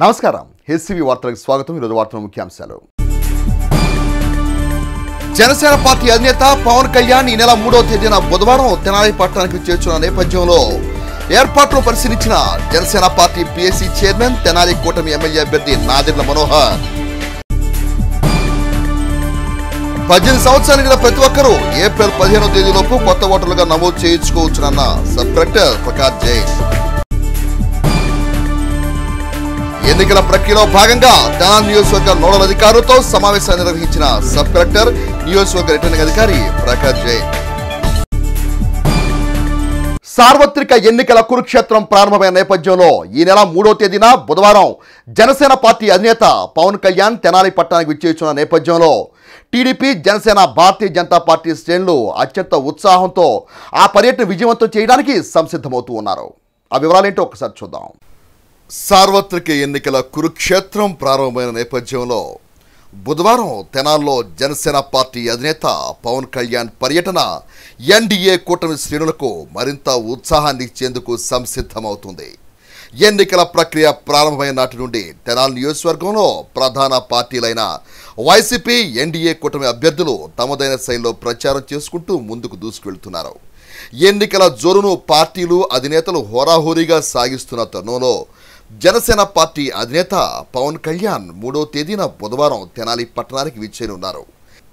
నమస్కారం హెచ్సివి వార్తలకు స్వాగతం ఈరోజు వార్తల ముఖ్యాంశాలు జనసేన పార్టీ అధినేత పవన్ కళ్యాణ్ ఈ నెల 3వ తేదీన బుధవారం తెనాలి పట్టణానికి చేరుకున్న నేపథ్యంలో ఏర్పాట్లు పరిశీలించిన Janasena party PAC chairman Tenali కూటమి ఎమ్మెల్యే అభ్యర్థి నాదెండ్ల మనోహర్ 18 సంవత్సరాల నిండిన ప్రతి ఒక్కరూ ఏప్రిల్ 15వ తేదీలోపు కొత్త ఓటర్లుగా నమోదు చేయించుకోవచ్చునన్న సబ్ కలెక్టర్ ప్రకాష్ జైన్ ఎన్నికల ప్రక్రియలో భాగంగా తెనాలి నియోజకవర్గ నోడల్ అధికారులతో సమావేశాన్ని నిర్వహించిన సబ్ కలెక్టర్ నియోజకవర్గ రిటర్నింగ్ అధికారి ప్రకాష్ జైన్ సార్వత్రిక ఎన్నికల కురుక్షేత్రం ప్రారంభమైన నేపథ్యంలో ఈ నెల 3వ తేదీన బుధవారం జనసేన పార్టీ అధినేత పవన్ కళ్యాణ్ తెనాలి పట్టణానికి విచ్చేస్తున్న నేపథ్యంలో టీడీపీ జనసేన భారతీయ జనతా పార్టీ శ్రేణులు అత్యంత ఉత్సాహంతో ఆ పర్యటన విజయవంతం చేయడానికి సంసిద్ధమవుతూ ఉన్నారు. ఆ వివరాలేంటో ఒకసారి చూద్దాం. సార్వత్రిక ఎన్నికల కురుక్షేత్రం ప్రారంభమైన నేపథ్యంలో బుధవారం తెనాల్లో జనసేన పార్టీ అధినేత పవన్ కళ్యాణ్ పర్యటన ఎన్డీఏ కూటమి శ్రేణులకు మరింత ఉత్సాహాన్ని ఇచ్చేందుకు సంసిద్ధమవుతుంది. ఎన్నికల ప్రక్రియ ప్రారంభమైన నాటి నుండి తెనాలి నియోజకవర్గంలో ప్రధాన పార్టీలైన వైసీపీ ఎన్డీఏ కూటమి అభ్యర్థులు తమదైన శైలిలో ప్రచారం చేసుకుంటూ ముందుకు దూసుకువెళ్తున్నారు. ఎన్నికల జోరును పార్టీలు అధినేతలు హోరాహోరీగా సాగిస్తున్న తరుణంలో జనసేన పార్టీ అధినేత పవన్ కళ్యాణ్ 3వ తేదీన బుధవారం తెనాలి పట్టణానికి విచ్చేయనున్నారు.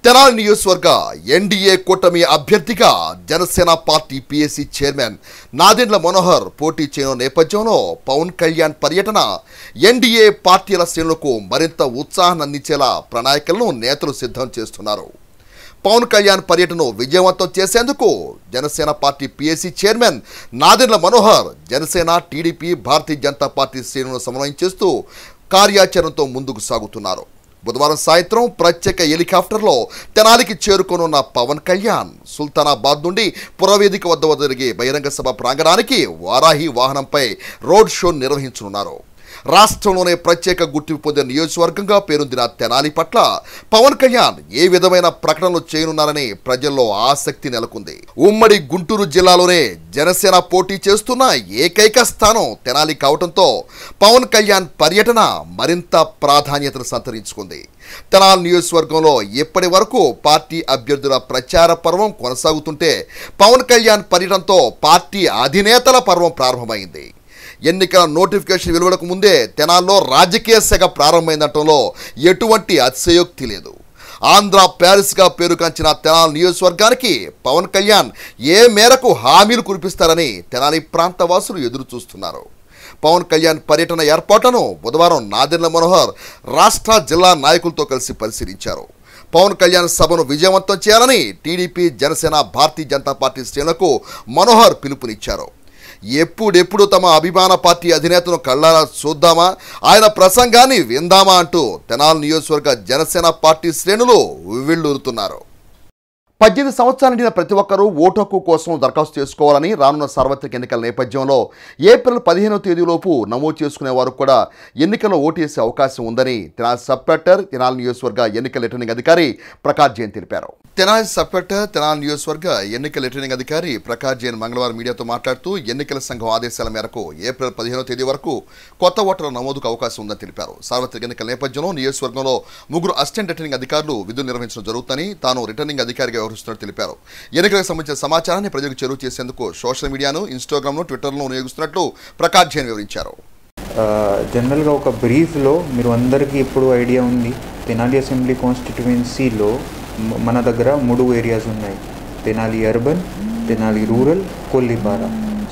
తెనాలి నియోజకవర్గ ఎన్డీఏ కూటమి అభ్యర్థిగా Janasena party PAC chairman Nadendla Manohar పోటీ చేయనున్న నేపథ్యంలో పవన్ కళ్యాణ్ పర్యటన ఎన్డీఏ పార్టీల శ్రేణులకు మరింత ఉత్సాహాన్ని అందించేలా ప్రణాళికలను నేతలు సిద్ధం చేస్తున్నారు. పవన్ కళ్యాణ్ పర్యటనను విజయవంతం చేసేందుకు Janasena party PAC chairman Nadendla Manohar Janasena TDP Bharatiya Janata party శ్రేణులను సమన్వయం చేస్తూ కార్యాచరణతో ముందుకు సాగుతున్నారు. బుధవారం సాయంత్రం ప్రత్యేక హెలికాప్టర్లో తెనాలికి చేరుకోనున్న పవన్ కళ్యాణ్ సుల్తానాబాద్ నుండి పురవేదిక వద్ద జరిగే బహిరంగ సభ ప్రాంగణానికి వారాహి వాహనంపై రోడ్ షో నిర్వహించనున్నారు. రాష్ట్రంలోనే ప్రత్యేక గుర్తింపు పొందిన నియోజకవర్గంగా పేరొందిన తెనాలి పట్ల పవన్ కళ్యాణ్ ఏ విధమైన ప్రకటనలు చేయనున్నారని ప్రజల్లో ఆసక్తి నెలకొంది. ఉమ్మడి గుంటూరు జిల్లాలోనే జనసేన పోటీ చేస్తున్న ఏకైక స్థానం తెనాలి కావడంతో పవన్ కళ్యాణ్ పర్యటన మరింత ప్రాధాన్యతను సంతరించుకుంది. తెనాలి నియోజకవర్గంలో ఇప్పటి వరకు పార్టీ అభ్యర్థుల ప్రచార పర్వం కొనసాగుతుంటే పవన్ కళ్యాణ్ పర్యటనతో పార్టీ అధినేతల పర్వం ప్రారంభమైంది. ఎన్నికల నోటిఫికేషన్ వెలువడకు ముందే తెనాల్లో రాజకీయ శాఖ ప్రారంభమైందటంలో ఎటువంటి అతిశయోక్తి లేదు. ఆంధ్ర ప్యారిస్గా పేరుగాంచిన తెనాలి నియోజకవర్గానికి పవన్ కళ్యాణ్ ఏ మేరకు హామీలు కురిపిస్తారని తెనాలి ప్రాంత వాసులు ఎదురు చూస్తున్నారు. పవన్ కళ్యాణ్ పర్యటన ఏర్పాట్లను బుధవారం నాదెండ్ల మనోహర్ రాష్ట్ర జిల్లా నాయకులతో కలిసి పరిశీలించారు. పవన్ కళ్యాణ్ సభను విజయవంతం చేయాలని టీడీపీ జనసేన భారతీయ జనతా పార్టీ శ్రేణులకు మనోహర్ పిలుపునిచ్చారు. ఎప్పుడెప్పుడు తమ అభిమాన పార్టీ అధినేతను కళ్ళారా చూద్దామా, ఆయన ప్రసంగాన్ని విందామా అంటూ తెనాలి నియోజకవర్గ జనసేన పార్టీ శ్రేణులు ఉవ్విళ్లూరుతున్నారు. 18 సంవత్సరాల నిండిన ప్రతి ఒక్కరూ ఓటు హక్కు కోసం దరఖాస్తు చేసుకోవాలని రానున్న సార్వత్రిక ఎన్నికల నేపథ్యంలో ఏప్రిల్ 15వ తేదీలోపు నమోదు చేసుకునే వారు కూడా ఎన్నికల్లో ఓటు వేసే అవకాశం ఉందని తెనాలి సబ్ కలెక్టర్ తెనాలి నియోజకవర్గ ఎన్నికల రిటర్నింగ్ అధికారి ప్రకాష్ జైన్ తెలిపారు. తెనాలి సబ్ కలెక్టర్ తెనాలి నియోజకవర్గ ఎన్నికల రిటర్నింగ్ అధికారి ప్రకాష్ జైన్ మంగళవారం మీడియాతో మాట్లాడుతూ ఎన్నికల సంఘం ఆదేశాల మేరకు ఏప్రిల్ 15వ తేదీ వరకు కొత్త ఓటర్ల నమోదుకు అవకాశం ఉందని తెలిపారు. సార్వత్రిక ఎన్నికల నేపథ్యంలో నియోజకవర్గంలో 3 అసిస్టెంట్ రిటర్నింగ్ అధికారులు విధులు నిర్వహించడం జరుగుతుందని తాను రిటర్నింగ్ అధికారిగా వ్యవహరిస్తున్నట్టు తెలిపారు. ఎన్నికలకు సంబంధించిన సమాచారాన్ని ప్రజలకు చేరువ చేసేందుకు సోషల్ మీడియాను, ఇన్స్టాగ్రామ్ను, ట్విట్టర్ను వినియోగిస్తున్నట్లు ప్రకాష్ జైన్ వివరించారు. జనరల్గా ఒక బ్రీఫ్లో మీరు అందరికీ ఇప్పుడు ఐడియా ఉంది, తెనాలి అసెంబ్లీ కాన్స్టిట్యుయెన్సీలో మన దగ్గర 3 ఏరియాస్ ఉన్నాయి. Tenali urban, Tenali rural, Kollipara.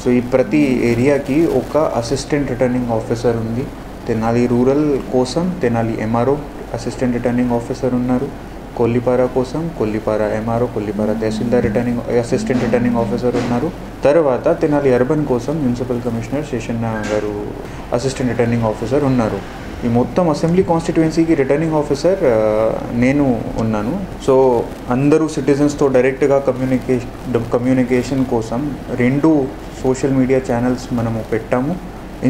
So ఈ ప్రతి ఏరియాకి ఒక అసిస్టెంట్ రిటర్నింగ్ ఆఫీసర్ ఉంది. తెనాలి రూరల్ కోసం Tenali MRO assistant returning officer ఉన్నారు. కొల్లిపార కోసం కొల్లిపార ఎంఆర్ఓ, కొల్లిపార తహసీల్దార్ అసిస్టెంట్ రిటర్నింగ్ ఆఫీసర్ ఉన్నారు. తర్వాత తెనాలి అర్బన్ కోసం మున్సిపల్ కమిషనర్ శేషన్న గారు అసిస్టెంట్ రిటర్నింగ్ ఆఫీసర్ ఉన్నారు. ఈ మొత్తం అసెంబ్లీ కాన్స్టిట్యుయెన్సీకి రిటర్నింగ్ ఆఫీసర్ నేను ఉన్నాను. సో అందరూ సిటిజన్స్తో డైరెక్ట్గా కమ్యూనికేషన్ కోసం 2 సోషల్ మీడియా ఛానల్స్ మనము పెట్టాము.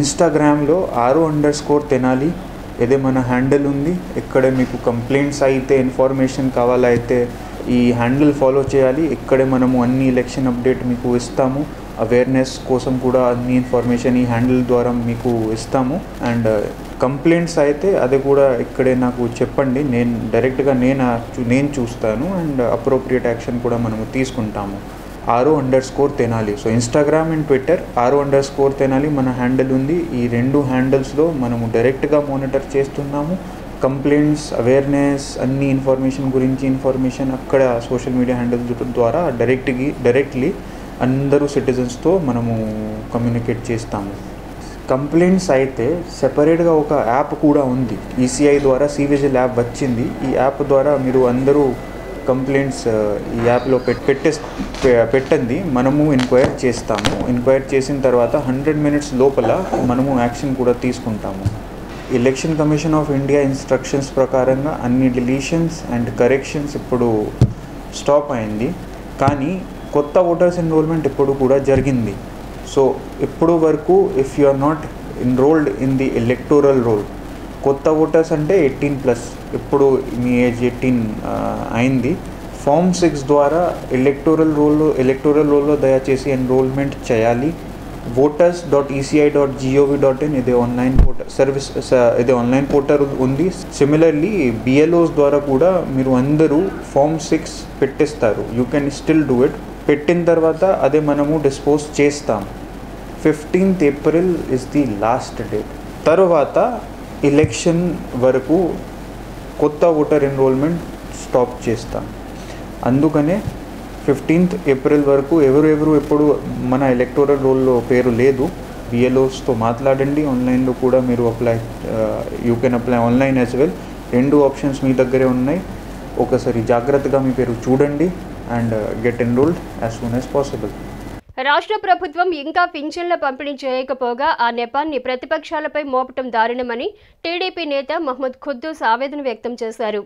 ఇన్స్టాగ్రామ్లో @తెనాలి ఇదే మన హ్యాండిల్ ఉంది. ఇక్కడే మీకు కంప్లైంట్స్ అయితే, ఇన్ఫర్మేషన్ కావాలైతే ఈ హ్యాండిల్ ఫాలో చేయాలి. ఇక్కడే మనము అన్ని ఎలక్షన్ అప్డేట్ మీకు ఇస్తాము. అవేర్నెస్ కోసం కూడా అన్ని ఇన్ఫర్మేషన్ ఈ హ్యాండిల్ ద్వారా మీకు ఇస్తాము. అండ్ కంప్లైంట్స్ అయితే అది కూడా ఇక్కడే నాకు చెప్పండి, నేను డైరెక్ట్గా నేను చూస్తాను అండ్ అప్రోప్రియేట్ యాక్షన్ కూడా మనము తీసుకుంటాము. @Tenali. So Instagram and Twitter @Tenali మన హ్యాండిల్ ఉంది. ఈ 2 హ్యాండిల్స్లో మనము డైరెక్ట్గా మానిటర్ చేస్తున్నాము. కంప్లైంట్స్, అవేర్నెస్, అన్ని ఇన్ఫర్మేషన్ అక్కడ సోషల్ మీడియా హ్యాండిల్స్ ద్వారా డైరెక్ట్లీ అందరూ సిటిజన్స్తో మనము కమ్యూనికేట్ చేస్తాము. కంప్లైంట్స్ అయితే సెపరేట్గా ఒక యాప్ కూడా ఉంది. ఈసీఐ ద్వారా సివిజిల్ యాప్ వచ్చింది. ఈ యాప్ ద్వారా మీరు అందరూ కంప్లైంట్స్ ఈ యాప్లో పెట్టండి, మనము ఎంక్వైర్ చేస్తాము. ఎంక్వైర్ చేసిన తర్వాత 100 minutes లోపల మనము యాక్షన్ కూడా తీసుకుంటాము. Election commission of India instructions ప్రకారంగా అన్ని డిలీషన్స్ అండ్ కరెక్షన్స్ ఇప్పుడు స్టాప్ అయింది. కానీ కొత్త ఓటర్స్ ఎన్రోల్మెంట్ ఇప్పుడు కూడా జరిగింది. సో ఇప్పుడు వరకు if you are not enrolled in the electoral roll, కొత్త ఓటర్స్ అంటే 18+, ఇప్పుడు మీ ఏజ్ 18 అయింది. ఫామ్ 6 ద్వారా ఎలక్టోరల్ రోల్లో దయచేసి ఎన్రోల్మెంట్ చేయాలి. voters.eci.gov.in ఇది ఆన్లైన్ పోర్టల్ సర్వీస్, ఇది ఆన్లైన్ పోర్టల్ ఉంది. సిమిలర్లీ బిఎల్ఓస్ ద్వారా కూడా మీరు అందరూ ఫామ్ 6 పెట్టిస్తారు. You can still do it. పెట్టిన తర్వాత అదే మనము డిస్పోజ్ చేస్తాం. 15th April is the last date. తర్వాత ఎలక్షన్ వరకు కొత్త ఓటర్ ఎన్రోల్మెంట్ స్టాప్ చేస్తాం. అందుకనే 15th April వరకు ఎవరు ఎప్పుడు మన ఎలక్టోరల్ రోల్లో పేరు లేదు, బిఎల్ఓస్తో మాట్లాడండి. ఆన్లైన్లో కూడా మీరు you can apply online as well. 2 options మీ దగ్గరే ఉన్నాయి. ఒకసారి జాగ్రత్తగా మీ పేరు చూడండి and get enrolled as soon as possible. రాష్ట్ర ప్రభుత్వం ఇంకా పింఛన్ల పంపిణీ చేయకపోగా ఆ నెపాన్ని ప్రతిపక్షాలపై మోపటం దారుణమని టీడీపీ నేత మహ్మద్ ఖుద్దూస్ ఆవేదన వ్యక్తం చేశారు.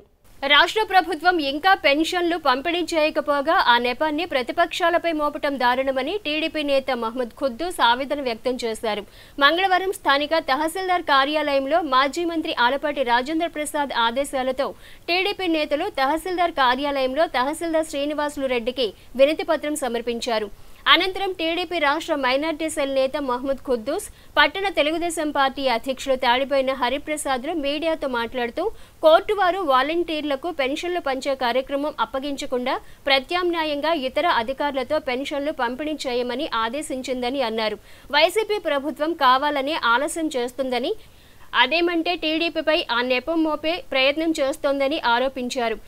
రాష్ట్ర ప్రభుత్వం ఇంకా పెన్షన్లు పంపిణీ చేయకపోగా ఆ నెపాన్ని ప్రతిపక్షాలపై మోపటం దారుణమని టీడీపీ నేత మహ్మద్ ఖుద్దూస్ ఆవేదన వ్యక్తం చేశారు. మంగళవారం స్థానిక తహసీల్దార్ కార్యాలయంలో మాజీ మంత్రి ఆలపాటి రాజేంద్ర ప్రసాద్ ఆదేశాలతో టీడీపీ నేతలు తహసీల్దార్ కార్యాలయంలో తహసీల్దార్ శ్రీనివాసులు రెడ్డికి వినతి పత్రం సమర్పించారు. అనంతరం టీడీపీ రాష్ట్ర మైనార్టీ సెల్ నేత మహ్మద్ ఖుద్దూస్, పట్టణ తెలుగుదేశం పార్టీ అధ్యక్షులు తాడిపోయిన హరిప్రసాద్లు మీడియాతో మాట్లాడుతూ కోర్టు వారు వాలంటీర్లకు పెన్షన్లు పంచే కార్యక్రమం అప్పగించకుండా ప్రత్యామ్నాయంగా ఇతర అధికారులతో పెన్షన్లు పంపిణీ చేయమని ఆదేశించిందని అన్నారు. వైసీపీ ప్రభుత్వం కావాలనే ఆలస్యం చేస్తుందని, అదేమంటే టీడీపీపై ఆ నెపం మోపే ప్రయత్నం చేస్తోందని ఆరోపించారు.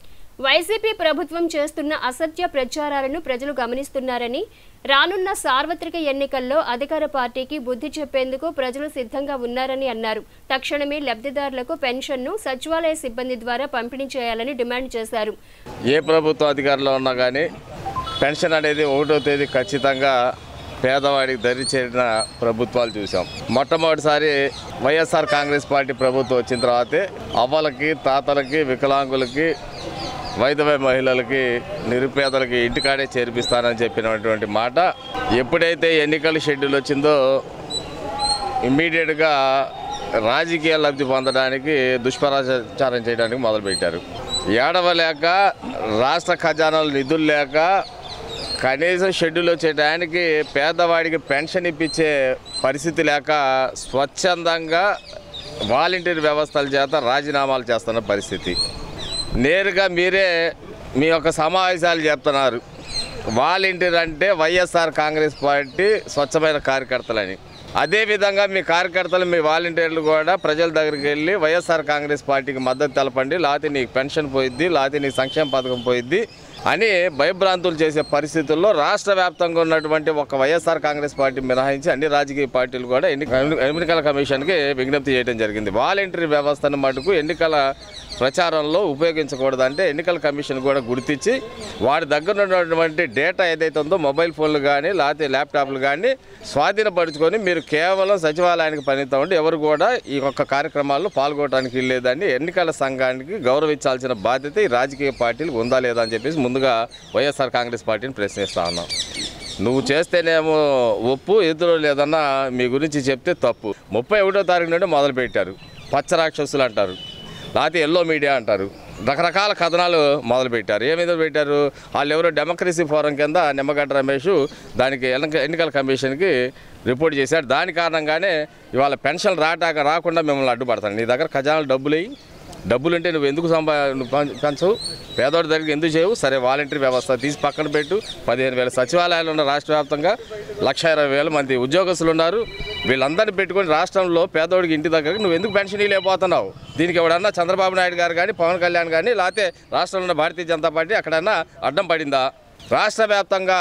వైసీపీ ప్రభుత్వం చేస్తున్న అసత్య ప్రచారాలను ప్రజలు గమనిస్తున్నారని, రానున్న సార్వత్రిక ఎన్నికల్లో అధికార పార్టీకి బుద్ధి చెప్పేందుకు ప్రజలు సిద్ధంగా ఉన్నారని అన్నారు. తక్షణమే లబ్ధిదారులకు పెన్షన్ను సచివాలయ సిబ్బంది ద్వారా పంపిణీ చేయాలని డిమాండ్ చేశారు. ఏ ప్రభుత్వ అధికారంలో ఉన్నా కానీ పెన్షన్ అనేది 1వ తేదీ ఖచ్చితంగా పేదవాడికి దరి చేరిన ప్రభుత్వాలు చూసాం. మొట్టమొదటిసారి వైఎస్ఆర్ కాంగ్రెస్ పార్టీ ప్రభుత్వం వచ్చిన తర్వాతే అవ్వలకి, తాతలకి, వికలాంగులకి, వైధవ మహిళలకి, నిరుపేదలకి ఇంటికాడే చేర్పిస్తానని చెప్పినటువంటి మాట ఎప్పుడైతే ఎన్నికల షెడ్యూల్ వచ్చిందో ఇమ్మీడియట్గా రాజకీయ లబ్ధి పొందడానికి దుష్ప్రచారం చేయడానికి మొదలుపెట్టారు. ఏడవలేక, రాష్ట్ర ఖజానాలు నిధులు లేక, కనీసం షెడ్యూల్ వచ్చే టయానికి పేదవాడికి పెన్షన్ ఇప్పించే పరిస్థితి లేక స్వచ్ఛందంగా వాలంటీర్ వ్యవస్థల చేత రాజీనామాలు చేస్తున్న పరిస్థితి. నేరుగా మీరే మీ యొక్క సమావేశాలు చెప్తున్నారు, వాలంటీర్ అంటే వైఎస్ఆర్ కాంగ్రెస్ పార్టీ స్వచ్ఛమైన కార్యకర్తలని. అదేవిధంగా మీ కార్యకర్తలు, మీ వాలంటీర్లు కూడా ప్రజల దగ్గరికి వెళ్ళి వైఎస్ఆర్ కాంగ్రెస్ పార్టీకి మద్దతు తెలపండి, లేకపోతే నీకు పెన్షన్ పోయిద్ది, లేకపోతే నీ సంక్షేమ పథకం పోయిద్ది అని భయభ్రాంతులు చేసే పరిస్థితుల్లో రాష్ట్ర వ్యాప్తంగా ఉన్నటువంటి ఒక వైఎస్ఆర్ కాంగ్రెస్ పార్టీ మినహాయించి అన్ని రాజకీయ పార్టీలు కూడా ఎన్నికల కమిషన్కి విజ్ఞప్తి చేయడం జరిగింది. వాలంటీర్ వ్యవస్థను మటుకు ఎన్నికల ప్రచారంలో ఉపయోగించకూడదంటే ఎన్నికల కమిషన్ కూడా గుర్తించి వాడి దగ్గర ఉన్నటువంటి డేటా ఏదైతే ఉందో మొబైల్ ఫోన్లు కానీ లేకపోతే ల్యాప్టాప్లు కానీ స్వాధీనపరుచుకొని మీరు కేవలం సచివాలయానికి పరిమితం ఎవరు కూడా ఈ యొక్క కార్యక్రమాల్లో పాల్గొనడానికి లేదని ఎన్నికల సంఘానికి గౌరవించాల్సిన బాధ్యత ఈ రాజకీయ పార్టీలకు ఉందా లేదా అని చెప్పేసి ముందుగా వైఎస్ఆర్ కాంగ్రెస్ పార్టీని ప్రశ్నిస్తా ఉన్నాం. నువ్వు చేస్తేనేమో ఒప్పు, ఎదురు లేదన్నా మీ గురించి చెప్తే తప్పు. 31వ తారీఖు నుండి మొదలుపెట్టారు. పచ్చరాక్షసులు అంటారు, లేకపోతే ఎల్లో మీడియా అంటారు, రకరకాల కథనాలు మొదలుపెట్టారు. ఏమేదో పెట్టారు, వాళ్ళు ఎవరో డెమోక్రసీ ఫోరం కింద నిమ్మగడ్డ రమేష్ దానికి ఎన్నికల కమిషన్కి రిపోర్ట్ చేశాడు. దాని కారణంగానే ఇవాళ పెన్షన్ రాకుండా మిమ్మల్ని అడ్డుపడతాను. నీ దగ్గర ఖజానాలు డబ్బులుంటే నువ్వు ఎందుకు పెంచవు, పేదోడి దగ్గరికి ఎందుకు చేయవు? సరే, వాలంటీర్ వ్యవస్థ తీసి పక్కన పెట్టు. 15,000 సచివాలయాలు ఉన్న రాష్ట్ర వ్యాప్తంగా 1,20,000 మంది ఉద్యోగస్తులు ఉన్నారు. వీళ్ళందరినీ పెట్టుకొని రాష్ట్రంలో పేదోడికి ఇంటి దగ్గరికి నువ్వు ఎందుకు పెన్షన్ ఇవ్వలేకపోతున్నావు? దీనికి ఎవడన్నా చంద్రబాబు నాయుడు గారు కానీ పవన్ కళ్యాణ్ కానీ లేకపోతే రాష్ట్రంలో ఉన్న భారతీయ జనతా పార్టీ అక్కడన్నా అడ్డం పడిందా? రాష్ట్ర వ్యాప్తంగా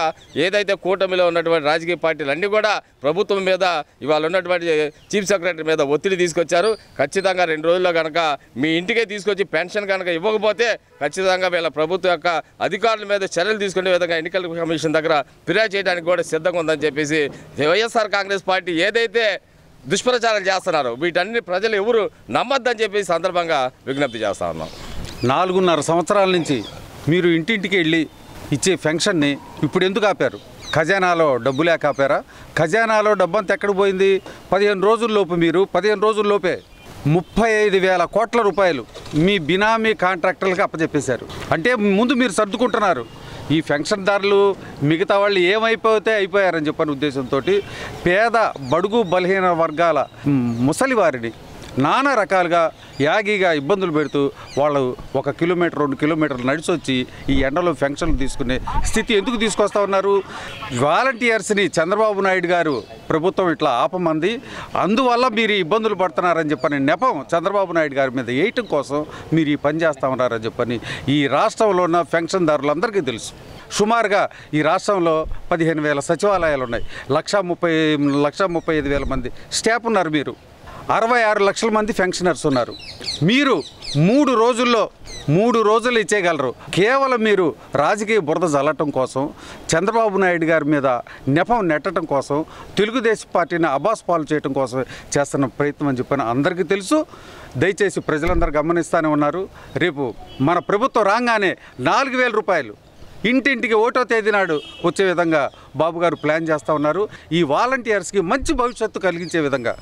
ఏదైతే కూటమిలో ఉన్నటువంటి రాజకీయ పార్టీలు అన్నీ కూడా ప్రభుత్వం మీద ఇవాళ ఉన్నటువంటి చీఫ్ సెక్రటరీ మీద ఒత్తిడి తీసుకొచ్చారు. ఖచ్చితంగా 2 రోజుల్లో కనుక మీ ఇంటికే తీసుకొచ్చి పెన్షన్ కనుక ఇవ్వకపోతే ఖచ్చితంగా వీళ్ళ ప్రభుత్వం యొక్క అధికారుల మీద చర్యలు తీసుకునే విధంగా ఎన్నికల కమిషన్ దగ్గర ఫిర్యాదు చేయడానికి కూడా సిద్ధంగా ఉందని చెప్పేసి వైఎస్ఆర్ కాంగ్రెస్ పార్టీ ఏదైతే దుష్ప్రచారం చేస్తున్నారో వీటన్ని ప్రజలు ఎవరు నమ్మొద్దని చెప్పి సందర్భంగా విజ్ఞప్తి చేస్తా ఉన్నాం. 4.5 సంవత్సరాల నుంచి మీరు ఇంటింటికి వెళ్ళి ఇచ్చే పెన్షన్ని ఇప్పుడు ఎందుకు ఆపారు? ఖజానాలో డబ్బు లేక ఆపారా? ఖజానాలో డబ్బంతా ఎక్కడ పోయింది? 15 రోజుల్లోపు మీరు 15 రోజుల్లోపే 35,000 కోట్ల రూపాయలు మీ బినామీ కాంట్రాక్టర్లకు అప్పచెప్పేశారు. అంటే ముందు మీరు సర్దుకుంటున్నారు. ఈ పెన్షన్దారులు మిగతా వాళ్ళు ఏమైపోతే అయిపోయారని చెప్పని ఉద్దేశంతో పేద బడుగు బలహీన వర్గాల ముసలి వారిని నానా రకాలుగా యాగిగా ఇబ్బందులు పెడుతూ వాళ్ళు 1 కిలోమీటర్ 2 కిలోమీటర్లు నడిచి వచ్చి ఈ ఎండలో పెన్షన్లు తీసుకునే స్థితి ఎందుకు తీసుకొస్తా ఉన్నారు? వాలంటీర్స్ని చంద్రబాబు నాయుడు గారు ప్రభుత్వం ఇట్లా ఆపమంది, అందువల్ల మీరు ఇబ్బందులు పడుతున్నారని చెప్పని నెపం చంద్రబాబు నాయుడు గారి మీద వేయటం కోసం మీరు ఈ పని చేస్తూ ఉన్నారని చెప్పని ఈ రాష్ట్రంలో ఉన్న పెన్షన్దారులందరికీ తెలుసు. సుమారుగా ఈ రాష్ట్రంలో 15,000 సచివాలయాలు ఉన్నాయి. 1,35,000 మంది స్టాఫ్ ఉన్నారు. మీరు 66 లక్షల మంది పెన్షనర్స్ ఉన్నారు. మీరు 3 రోజులు ఇచ్చేయగలరు. కేవలం మీరు రాజకీయ బురద జల్లటం కోసం, చంద్రబాబు నాయుడు గారి మీద నెపం నెట్టడం కోసం, తెలుగుదేశం పార్టీని అబాస్ పాలు చేయడం కోసం చేస్తున్న ప్రయత్నం అని చెప్పని అందరికీ తెలుసు. దయచేసి ప్రజలందరూ గమనిస్తూనే ఉన్నారు. రేపు మన ప్రభుత్వం రాగానే 4,000 రూపాయలు ఇంటింటికి 1వ తేదీ నాడు వచ్చే విధంగా బాబు గారు ప్లాన్ చేస్తూ ఉన్నారు. ఈ వాలంటీర్స్కి మంచి భవిష్యత్తు కలిగించే విధంగా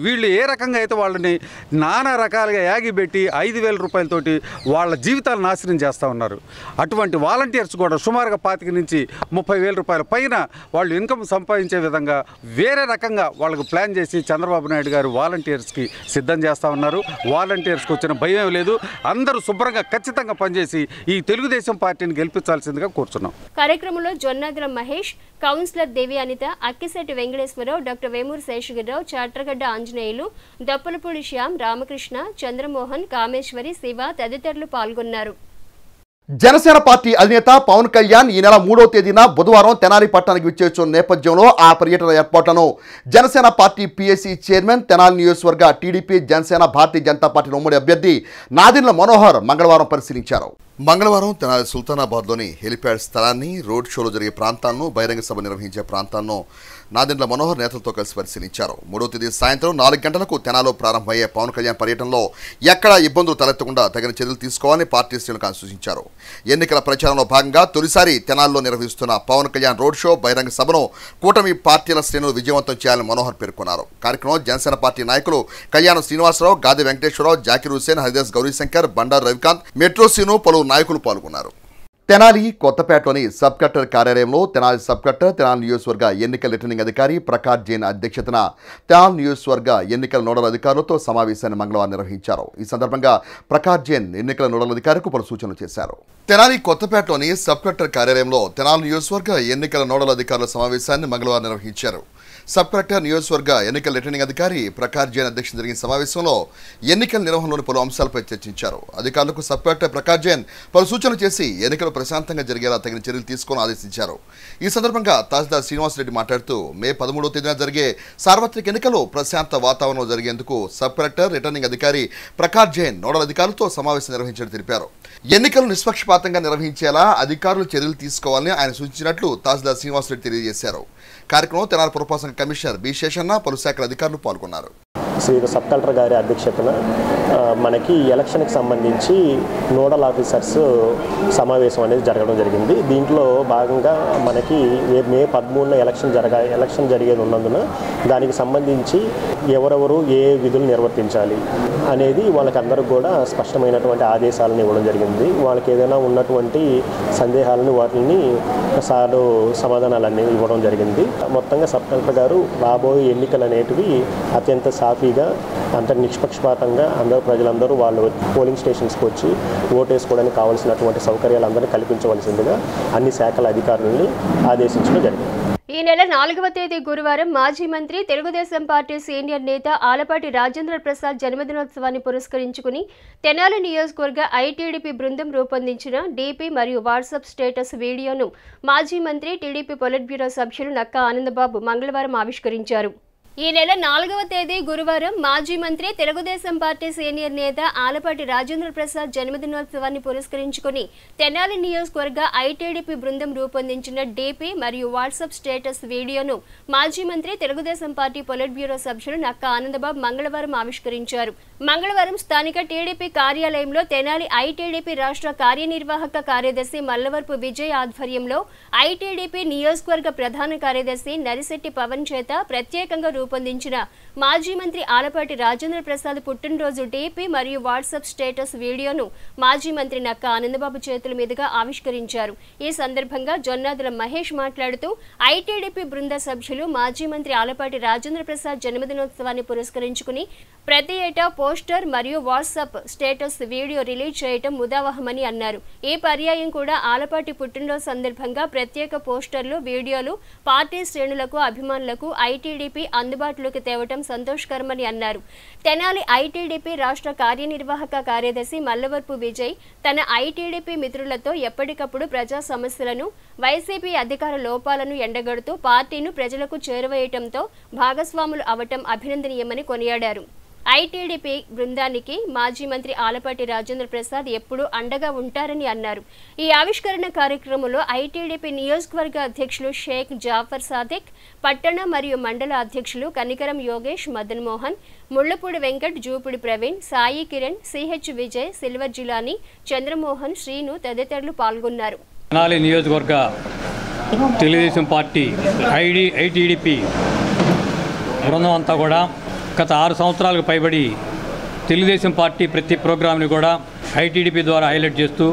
వీళ్ళు ఏ రకంగా అయితే వాళ్ళని నానా రకాలుగా యాగిపెట్టి 5,000 రూపాయలతోటి వాళ్ళ జీవితాలు నాశనం చేస్తూ ఉన్నారు. అటువంటి వాలంటీర్స్ కూడా సుమారుగా 25,000 నుంచి 30,000 రూపాయల పైన వాళ్ళు ఇన్కమ్ సంపాదించే విధంగా వేరే రకంగా వాళ్ళకు ప్లాన్ చేసి చంద్రబాబు నాయుడు గారు వాలంటీర్స్కి సిద్ధం చేస్తూ ఉన్నారు. వాలంటీర్స్కి వచ్చిన భయం లేదు. అందరూ శుభ్రంగా ఖచ్చితంగా పనిచేసి ఈ తెలుగుదేశం పార్టీని గెలిపించాలి కూర్చున్నాం. కార్యక్రమంలో జొన్నాగ్రం మహేష్, కౌన్సిలర్ దేవి అనిత, అక్కిశెట్టి వెంకటేశ్వరరావు, డాక్టర్ వేమూరు శేషగిరిరావు, చాట్రగడ్డ ఆంజనేయులు, దప్పలపూడి శ్యామ్, రామకృష్ణ, చంద్రమోహన్, కామేశ్వరి, శివ తదితరులు పాల్గొన్నారు. జనసేన పార్టీ అధినేత పవన్ కళ్యాణ్ ఈ నెల 3వ తేదీన బుధవారం తెనాలి పట్టణానికి విచ్చేస్తున్న నేపథ్యంలో ఆ పర్యటన ఏర్పాట్లను Janasena party PSC chairman, Tenali నియోజకవర్గ టీడీపీ జనసేన భారతీయ జనతా పార్టీ ఉమ్మడి అభ్యర్థి నాదెండ్ల మనోహర్ మంగళవారం పరిశీలించారు. మంగళవారం తెనాలి సుల్తానాబాద్లోని హెలిప్యాడ్ స్థలాన్ని, రోడ్ షోలు జరిగే ప్రాంతాలను, బహిరంగ సభ నిర్వహించే ప్రాంతాలను నాదెండ్ల మనోహర్ నేతలతో కలిసి పరిశీలించారు. 3వ తేదీ సాయంత్రం 4 గంటలకు తెనాలిలో ప్రారంభమయ్యే పవన్ కళ్యాణ్ పర్యటనలో ఎక్కడా ఇబ్బందులు తలెత్తకుండా తగిన చర్యలు తీసుకోవాలని పార్టీ శ్రేణులకు సూచించారు. ఎన్నికల ప్రచారంలో భాగంగా తొలిసారి తెనాలిలో నిర్వహిస్తున్న పవన్ కళ్యాణ్ రోడ్ షో, బహిరంగ సభను కూటమి పార్టీల శ్రేణులు విజయవంతం చేయాలని మనోహర్ పేర్కొన్నారు. కార్యక్రమంలో జనసేన పార్టీ నాయకులు కళ్యాణ్ శ్రీనివాసరావు, గాది వెంకటేశ్వరరావు, జాకిర్ హుసేన్, హరిదాస్ గౌరీశంకర్, బండారు రవికాంత్, మెట్రో సీను, పలువురు నాయకులు పాల్గొన్నారు. తెనాలి కొత్తపేటలోని సబ్ కలెక్టర్ కార్యాలయంలో తెనాలి సబ్ కలెక్టర్, తెనాలి నియోజకవర్గ ఎన్నికల రిటర్నింగ్ అధికారి ప్రకాష్ జైన్ అధ్యక్షతన తెనాలి నియోజకవర్గ ఎన్నికల నోడల్ అధికారులతో సమావేశాన్ని మంగళవారం నిర్వహించారు. ఈ సందర్భంగా ప్రకాష్ జైన్ ఎన్నికల నోడల్ అధికారికి పలు సూచనలు చేశారు. తెనాలి కొత్తపేటలోని సబ్ కలెక్టర్ కార్యాలయంలో తెనాలి నియోజకవర్గ ఎన్నికల నోడల్ అధికారుల సమావేశాన్ని మంగళవారం నిర్వహించారు. సబ్ కలెక్టర్, నియోజకవర్గ ఎన్నికల రిటర్నింగ్ అధికారి ప్రకాష్ జైన్ అధ్యక్షతన జరిగిన సమావేశంలో ఎన్నికల నిర్వహణలోని పలు అంశాలపై చర్చించారు. అధికారులకు సబ్ కలెక్టర్ ప్రకాష్ జైన్ పలు సూచనలు చేసి ఎన్నికలు ప్రశాంతంగా జరిగేలా తగిన చర్యలు తీసుకొని ఆదేశించారు. ఈ సందర్భంగా తహసీల్దార్ శ్రీనివాసరెడ్డి మాట్లాడుతూ మే 13వ తేదీన జరిగే సార్వత్రిక ఎన్నికలు ప్రశాంత వాతావరణంలో జరిగేందుకు సబ్ కలెక్టర్, రిటర్నింగ్ అధికారి ప్రకాష్ జైన్ నోడల్ అధికారులతో సమావేశం నిర్వహించారని తెలిపారు. ఎన్నికలు నిష్పక్షపాతంగా నిర్వహించేలా అధికారులు చర్యలు తీసుకోవాలని ఆయన సూచించినట్లు తహసీల్దార్ శ్రీనివాసరెడ్డి తెలియజేశారు. కార్యక్రమంలో తెనాలి పురపాలక కమిషనర్ బి శేషన్న, పలు శాఖల అధికారులు పాల్గొన్నారు. శ్రీ సబ్ కలెక్టర్ గారి అధ్యక్షతన మనకి ఎలక్షన్కి సంబంధించి నోడల్ ఆఫీసర్స్ సమావేశం అనేది జరగడం జరిగింది. దీంట్లో భాగంగా మనకి మే 13న ఎలక్షన్ జరిగేది ఉన్నందున దానికి సంబంధించి ఎవరెవరు ఏ విధులు నిర్వర్తించాలి అనేది వాళ్ళకందరూ కూడా స్పష్టమైనటువంటి ఆదేశాలను ఇవ్వడం జరిగింది. వాళ్ళకి ఏదైనా ఉన్నటువంటి సందేహాలను వాటిని సారు సమాధానాలన్నీ ఇవ్వడం జరిగింది. మొత్తంగా సబ్ కలెక్టర్ గారు రాబోయే ఎన్నికలు అనేటివి అత్యంత సాఫీగా అంత నిష్పక్షపాతంగా ప్రజలందరూ వాళ్ళు పోలింగ్ స్టేషన్స్కి వచ్చి ఓటేసుకోవడానికి కావాల్సినటువంటి సౌకర్యాలు అందరినీ కల్పించవలసిందిగా అన్ని శాఖల అధికారులని ఆదేశించడం జరిగింది. ఈ నెల 4వ తేదీ గురువారం మాజీ మంత్రి తెలుగుదేశం పార్టీ సీనియర్ నేత ఆలపాటి రాజేంద్ర ప్రసాద్ జన్మదినోత్సవాన్ని పురస్కరించుకుని తెనాలి నియోజకవర్గ ఐటీడీపీ బృందం రూపొందించిన డీపీ మరియు వాట్సాప్ స్టేటస్ వీడియోను మాజీ మంత్రి టీడీపీ పొలిట్ బ్యూరో సభ్యులు నక్కా ఆనందబాబు మంగళవారం ఆవిష్కరించారు. ఈ నెల 4వ తేదీ గురువారం మాజీ మంత్రి తెలుగుదేశం పార్టీ సీనియర్ నేత ఆలపాటి రాజేంద్ర ప్రసాద్ జన్మదినోత్సవాన్ని పురస్కరించుకుని తెనాలి నియోజకవర్గ ఐటీడీపీ బృందం రూపొందించిన డీపీ మరియు వాట్సాప్ స్టేటస్ వీడియోను మాజీ మంత్రి తెలుగుదేశం పార్టీ పొలిట్ బ్యూరో సభ్యులు నక్కా ఆనందబాబు మంగళవారం ఆవిష్కరించారు. మంగళవారం స్థానిక టీడీపీ కార్యాలయంలో తెనాలి ఐటీడీపీ రాష్ట్ర కార్యనిర్వాహక కార్యదర్శి మల్లవరపు విజయ్ ఆధ్వర్యంలో ఐటీడీపీ నియోజకవర్గ ప్రధాన కార్యదర్శి నరిశెట్టి పవన్ చేత ప్రత్యేకంగా రూపొందించిన మాజీ మంత్రి ఆలపాటి రాజేంద్ర ప్రసాద్ పుట్టినరోజు డీపీ మరియు వాట్సాప్ స్టేటస్ వీడియోను మాజీ మంత్రి నక్కా ఆనందబాబు చేతుల మీదుగా ఆవిష్కరించారు. ఈ సందర్భంగా జొన్నాదుల మహేష్ మాట్లాడుతూ ఐటీడీపీ బృంద సభ్యులు మాజీ మంత్రి ఆలపాటి రాజేంద్ర ప్రసాద్ జన్మదినోత్సవాన్ని పురస్కరించుకుని ప్రతి ఏటా పోస్టర్ మరియు వాట్సాప్ స్టేటస్ వీడియో రిలీజ్ చేయటం ముదావహమని అన్నారు. ఈ పర్యాయం కూడా ఆలపాటి పుట్టినరోజు సందర్భంగా ప్రత్యేక పోస్టర్లు, వీడియోలు పార్టీ శ్రేణులకు, అభిమానులకు ఐటీడీపీ అందుబాటులోకి తేవటం సంతోషకరమని అన్నారు. తెనాలి ఐటీడీపీ రాష్ట్ర కార్యనిర్వాహక కార్యదర్శి మల్లవరపు విజయ్ తన ఐటీడీపీ మిత్రులతో ఎప్పటికప్పుడు ప్రజా సమస్యలను, వైసీపీ అధికార లోపాలను ఎండగడుతూ పార్టీను ప్రజలకు చేరువేయటంతో భాగస్వాములు అవటం అభినందనీయమని కొనియాడారు. ఐటీడీపీ బృందానికి మాజీ మంత్రి ఆలపాటి రాజేంద్ర ప్రసాద్ ఎప్పుడూ అండగా ఉంటారని అన్నారు. ఈ ఆవిష్కరణ కార్యక్రమంలో ఐటీడీపీ నియోజకవర్గ అధ్యక్షులు షేక్ జాఫర్ సాదిక్, పట్టణ మరియు మండల అధ్యక్షులు కనికరం యోగేష్, మదన్ మోహన్, ముళ్లపూడి వెంకట్, జూపుడి ప్రవీణ్, సాయి కిరణ్, సిహెచ్ విజయ్, సిల్వర్ జిలాని, చంద్రమోహన్, శ్రీను తదితరులు పాల్గొన్నారు. తెనాలి నియోజకవర్గ తెలుగుదేశం పార్టీ ఐటీడీపీ బృందం అంతా కూడా గత 6 సంవత్సరాలకు పైబడి తెలుగుదేశం పార్టీ ప్రతి ప్రోగ్రాంని కూడా ఐటీడీపీ ద్వారా హైలైట్ చేస్తూ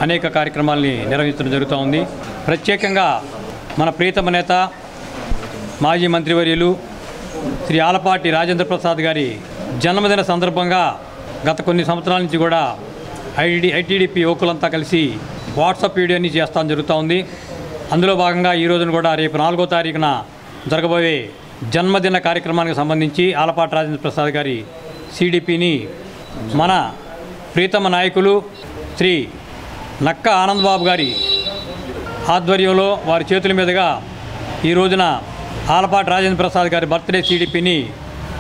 అనేక కార్యక్రమాలని నిర్వహించడం జరుగుతూ ఉంది. ప్రత్యేకంగా మన ప్రియతమ నేత మాజీ మంత్రివర్యులు శ్రీ ఆలపాటి రాజేంద్ర ప్రసాద్ గారి జన్మదిన సందర్భంగా గత కొన్ని సంవత్సరాల నుంచి కూడా ఐటీడీపీ యువకులంతా కలిసి వాట్సాప్ వీడియోని చేస్తాం జరుగుతూ ఉంది. అందులో భాగంగా ఈ రోజున కూడా రేపు 4వ తారీఖున జరగబోయే జన్మదిన కార్యక్రమానికి సంబంధించి ఆలపాటి రాజేంద్ర ప్రసాద్ గారి సిడిపిని మన ప్రీతమ నాయకులు శ్రీ నక్కా ఆనందబాబు గారి ఆధ్వర్యంలో వారి చేతుల మీదుగా ఈ రోజున ఆలపాటి రాజేంద్ర ప్రసాద్ గారి బర్త్డే సిడిపిని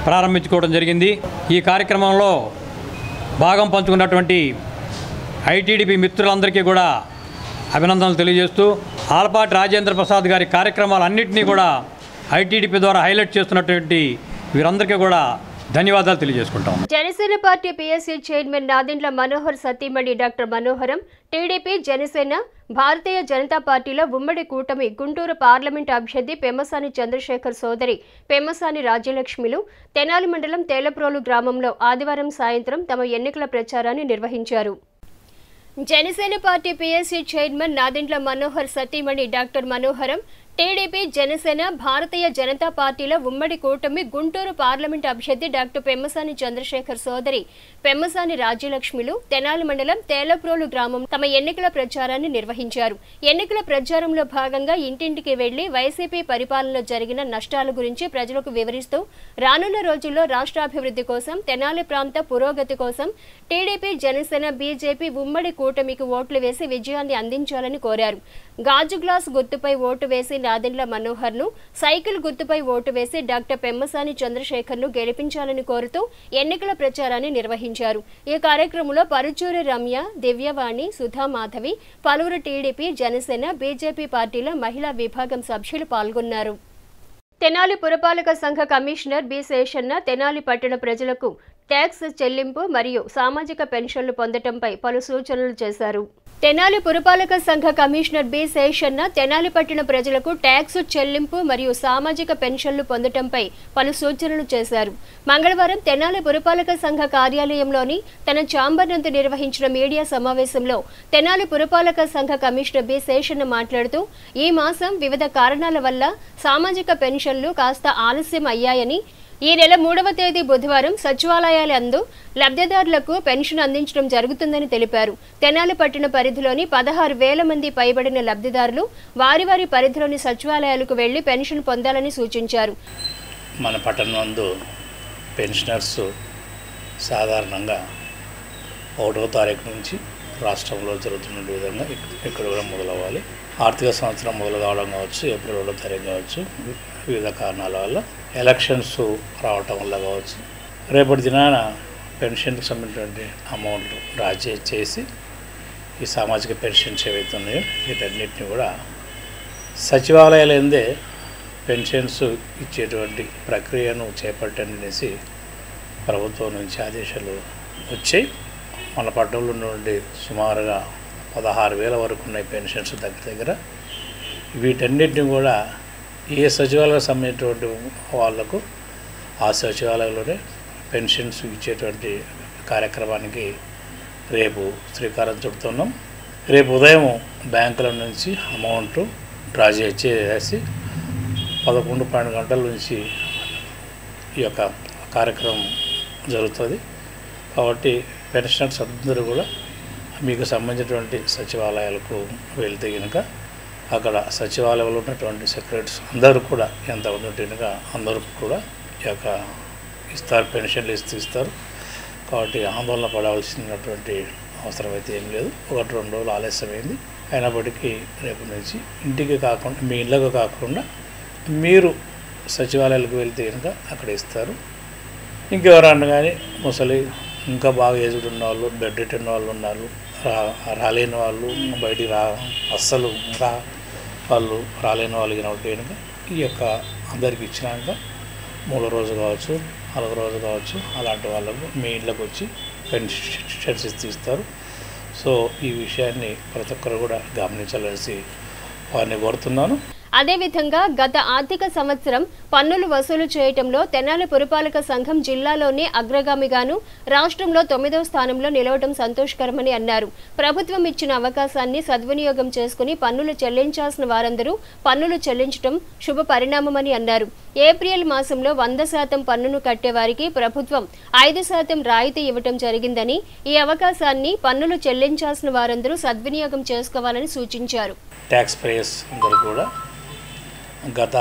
ప్రారంభించుకోవడం జరిగింది. ఈ కార్యక్రమంలో భాగం పంచుకున్నటువంటి ఐటీడీపీ మిత్రులందరికీ కూడా అభినందనలు తెలియజేస్తూ ఆలపాటి రాజేంద్ర ప్రసాద్ గారి కార్యక్రమాలన్నింటినీ కూడా ఐటీడీపీ ద్వారా హైలైట్ చేస్తున్నటువంటి వీరందరికీ కూడా ధన్యవాదాలు తెలియజేసుకుంటాం. Janasena party PSC chairman Nadendla Manohar సతీమణి డాక్టర్ మనోహరం, టీడీపీ, జనసేన, భారతీయ జనతా పార్టీల ఉమ్మడి కూటమి గుంటూరు పార్లమెంట్ అభ్యర్థి పెమ్మసాని చంద్రశేఖర్ సోదరి పెమ్మసాని రాజ్యలక్ష్మిలు తెనాలి మండలం తేలప్రోలు గ్రామంలో ఆదివారం సాయంత్రం తమ ఎన్నికల ప్రచారాన్ని నిర్వహించారు. Janasena party PSC chairman Nadendla Manohar సతీమణి డాక్టర్ మనోహరం, టీడీపీ, జనసేన, భారతీయ జనతా పార్టీల ఉమ్మడి కూటమి గుంటూరు పార్లమెంట్ అభ్యర్థి డాక్టర్ పెమ్మసాని చంద్రశేఖర్ సోదరి పెమ్మసాని రాజ్యలక్ష్మిలు తెనాలి మండలం తేలప్రోలు గ్రామం తమ ఎన్నికల ప్రచారాన్ని నిర్వహించారు. ఎన్నికల ప్రచారంలో భాగంగా ఇంటింటికి వెళ్లి వైసీపీ పరిపాలనలో జరిగిన నష్టాల గురించి ప్రజలకు వివరిస్తూ రానున్న రోజుల్లో రాష్ట్రాభివృద్ధి కోసం, తెనాలి ప్రాంత పురోగతి కోసం టీడీపీ, జనసేన, బీజేపీ ఉమ్మడి కూటమికి ఓట్లు వేసి విజయాన్ని అందించాలని కోరారు. గాజు గ్లాస్ గుర్తుపై ఓటు వేసి నాదెండ్ల మనోహర్ ను, సైకిల్ గుర్తుపై ఓటు వేసి డాక్టర్ పెమ్మసాని చంద్రశేఖర్ ను గెలిపించాలని కోరుతూ ఎన్నికల ప్రచారాన్ని నిర్వహించారు. ఈ కార్యక్రమంలో పరుచూరి రమ్య, దివ్యవాణి, సుధా మాధవి, పలువురు టీడీపీ, జనసేన, బీజేపీ పార్టీల మహిళా విభాగం సభ్యులు పాల్గొన్నారు. తెనాలి పురపాలక సంఘ కమిషనర్ బి శేషన్న తెనాలి పట్టణ ప్రజలకు ట్యాక్స్ చెల్లింపు మరియు సామాజిక పెన్షన్లు పొందటంపై పలు సూచనలు చేశారు. తెనాలి పురపాలక సంఘ కమిషనర్ బి శేషన్న తెనాలి పట్టణ ప్రజలకు ట్యాక్స్ చెల్లింపు మరియు సామాజిక పెన్షన్లు పొందటంపై పలు సూచనలు చేశారు. మంగళవారం తెనాలి పురపాలక సంఘ కార్యాలయంలోని తన ఛాంబర్ నందు నిర్వహించిన మీడియా సమావేశంలో తెనాలి పురపాలక సంఘ కమిషనర్ బి శేషన్న మాట్లాడుతూ ఈ మాసం వివిధ కారణాల వల్ల సామాజిక పెన్షన్లు కాస్త ఆలస్యం అయ్యాయని, ఈ నెల 3వ తేదీ బుధవారం సచివాలయాలందు లబ్ధిదారులకు పెన్షన్ అందించడం జరుగుతుందని తెలిపారు. తెనాలి పట్టణ పరిధిలోని 16,000 మంది పైబడిన లబ్ధిదారులు వారి వారి పరిధిలోని సచివాలయాలకు వెళ్లి పెన్షన్ పొందాలని సూచించారు. మన పట్టణం నందు పెన్షనర్స్ సాధారణంగా 1వ తారీఖు నుంచి రాష్ట్రంలో జరుగుతున్న విధంగా ఇక్కడ కూడా మొదలవ్వాలి. ఆర్థిక సంవత్సరం మొదలు కావడం కావచ్చు, ఏప్రిల్ 1వ తారీఖు కావచ్చు, వివిధ కారణాల వల్ల ఎలక్షన్స్ రావటం వల్ల కావచ్చు, రేపటి దినాన పెన్షన్కి సంబంధించినటువంటి అమౌంట్ డ్రా చేసి ఈ సామాజిక పెన్షన్స్ ఏవైతే ఉన్నాయో వీటన్నిటిని కూడా సచివాలయాలందే పెన్షన్స్ ఇచ్చేటువంటి ప్రక్రియను చేపట్టనేసి ప్రభుత్వం నుంచి ఆదేశాలు వచ్చాయి. మన పట్టణంలో నుండి సుమారుగా 16,000 వరకు ఉన్నాయి పెన్షన్స్ దగ్గర. వీటన్నిటిని కూడా ఏ సచివాలయం సంబంధించినటువంటి వాళ్లకు ఆ సచివాలయంలోనే పెన్షన్స్ ఇచ్చేటువంటి కార్యక్రమానికి రేపు శ్రీకారం చుడుతున్నాం. రేపు ఉదయం బ్యాంకుల నుంచి అమౌంట్ డ్రా చేసి 11 గంటల నుంచి ఈ యొక్క కార్యక్రమం జరుగుతుంది. కాబట్టి పెన్షనర్స్ అందరూ కూడా మీకు సంబంధించినటువంటి సచివాలయాలకు వెళ్తే కనుక అక్కడ సచివాలయంలో ఉన్నటువంటి సెక్రటరీస్ అందరూ కూడా ఎంత ఉన్నట్టుగా అందరూ కూడా ఈ యొక్క ఇస్తారు, పెన్షన్లు ఇస్తారు. కాబట్టి ఆందోళన పడవలసినటువంటి అవసరం అయితే ఏం లేదు. 1-2 రోజులు ఆలస్యమైంది. అయినప్పటికీ రేపు నుంచి ఇంటికి కాకుండా మీ ఇళ్ళకు కాకుండా మీరు సచివాలయాలకు వెళ్తే కనుక అక్కడ ఇస్తారు. ఇంకెవరన్నా కానీ ముసలి ఇంకా బాగా ఏజ్డ్ ఉన్న వాళ్ళు, బెడ్ రిటర్న్ వాళ్ళు ఉన్నారు, రాలేని వాళ్ళు, బయటికి అస్సలు వాళ్ళు రాలేని వాళ్ళు కనుక ఈ యొక్క అందరికి ఇచ్చినాక 3వ రోజు కావచ్చు, 4వ రోజు కావచ్చు, అలాంటి వాళ్ళకు మీ ఇళ్ళకు వచ్చి పెన్షన్స్ ఇస్తారు. సో ఈ విషయాన్ని ప్రతి ఒక్కరు కూడా గమనించాలనేసి వారిని కోరుతున్నాను. అదేవిధంగా గత ఆర్థిక సంవత్సరం పన్నులు వసూలు చేయటంలో తెనాలి పురపాలక సంఘం జిల్లాలోనే అగ్రగామిగాను రాష్ట్రంలో 9వ స్థానంలో నిలవడం సంతోషకరమని అన్నారు. ప్రభుత్వం ఇచ్చిన అవకాశాన్ని సద్వినియోగం చేసుకుని పన్నులు చెల్లించాల్సిన వారందరూ పన్నులు చెల్లించడం శుభ పరిణామమని అన్నారు. ఏప్రిల్ మాసంలో 100% పన్నును కట్టేవారికి ప్రభుత్వం 5% రాయితీ ఇవ్వటం జరిగిందని, ఈ అవకాశాన్ని పన్నులు చెల్లించాల్సిన వారందరూ సద్వినియోగం చేసుకోవాలని సూచించారు. ట్యాక్స్ పేయర్స్ అందరూ కూడా గత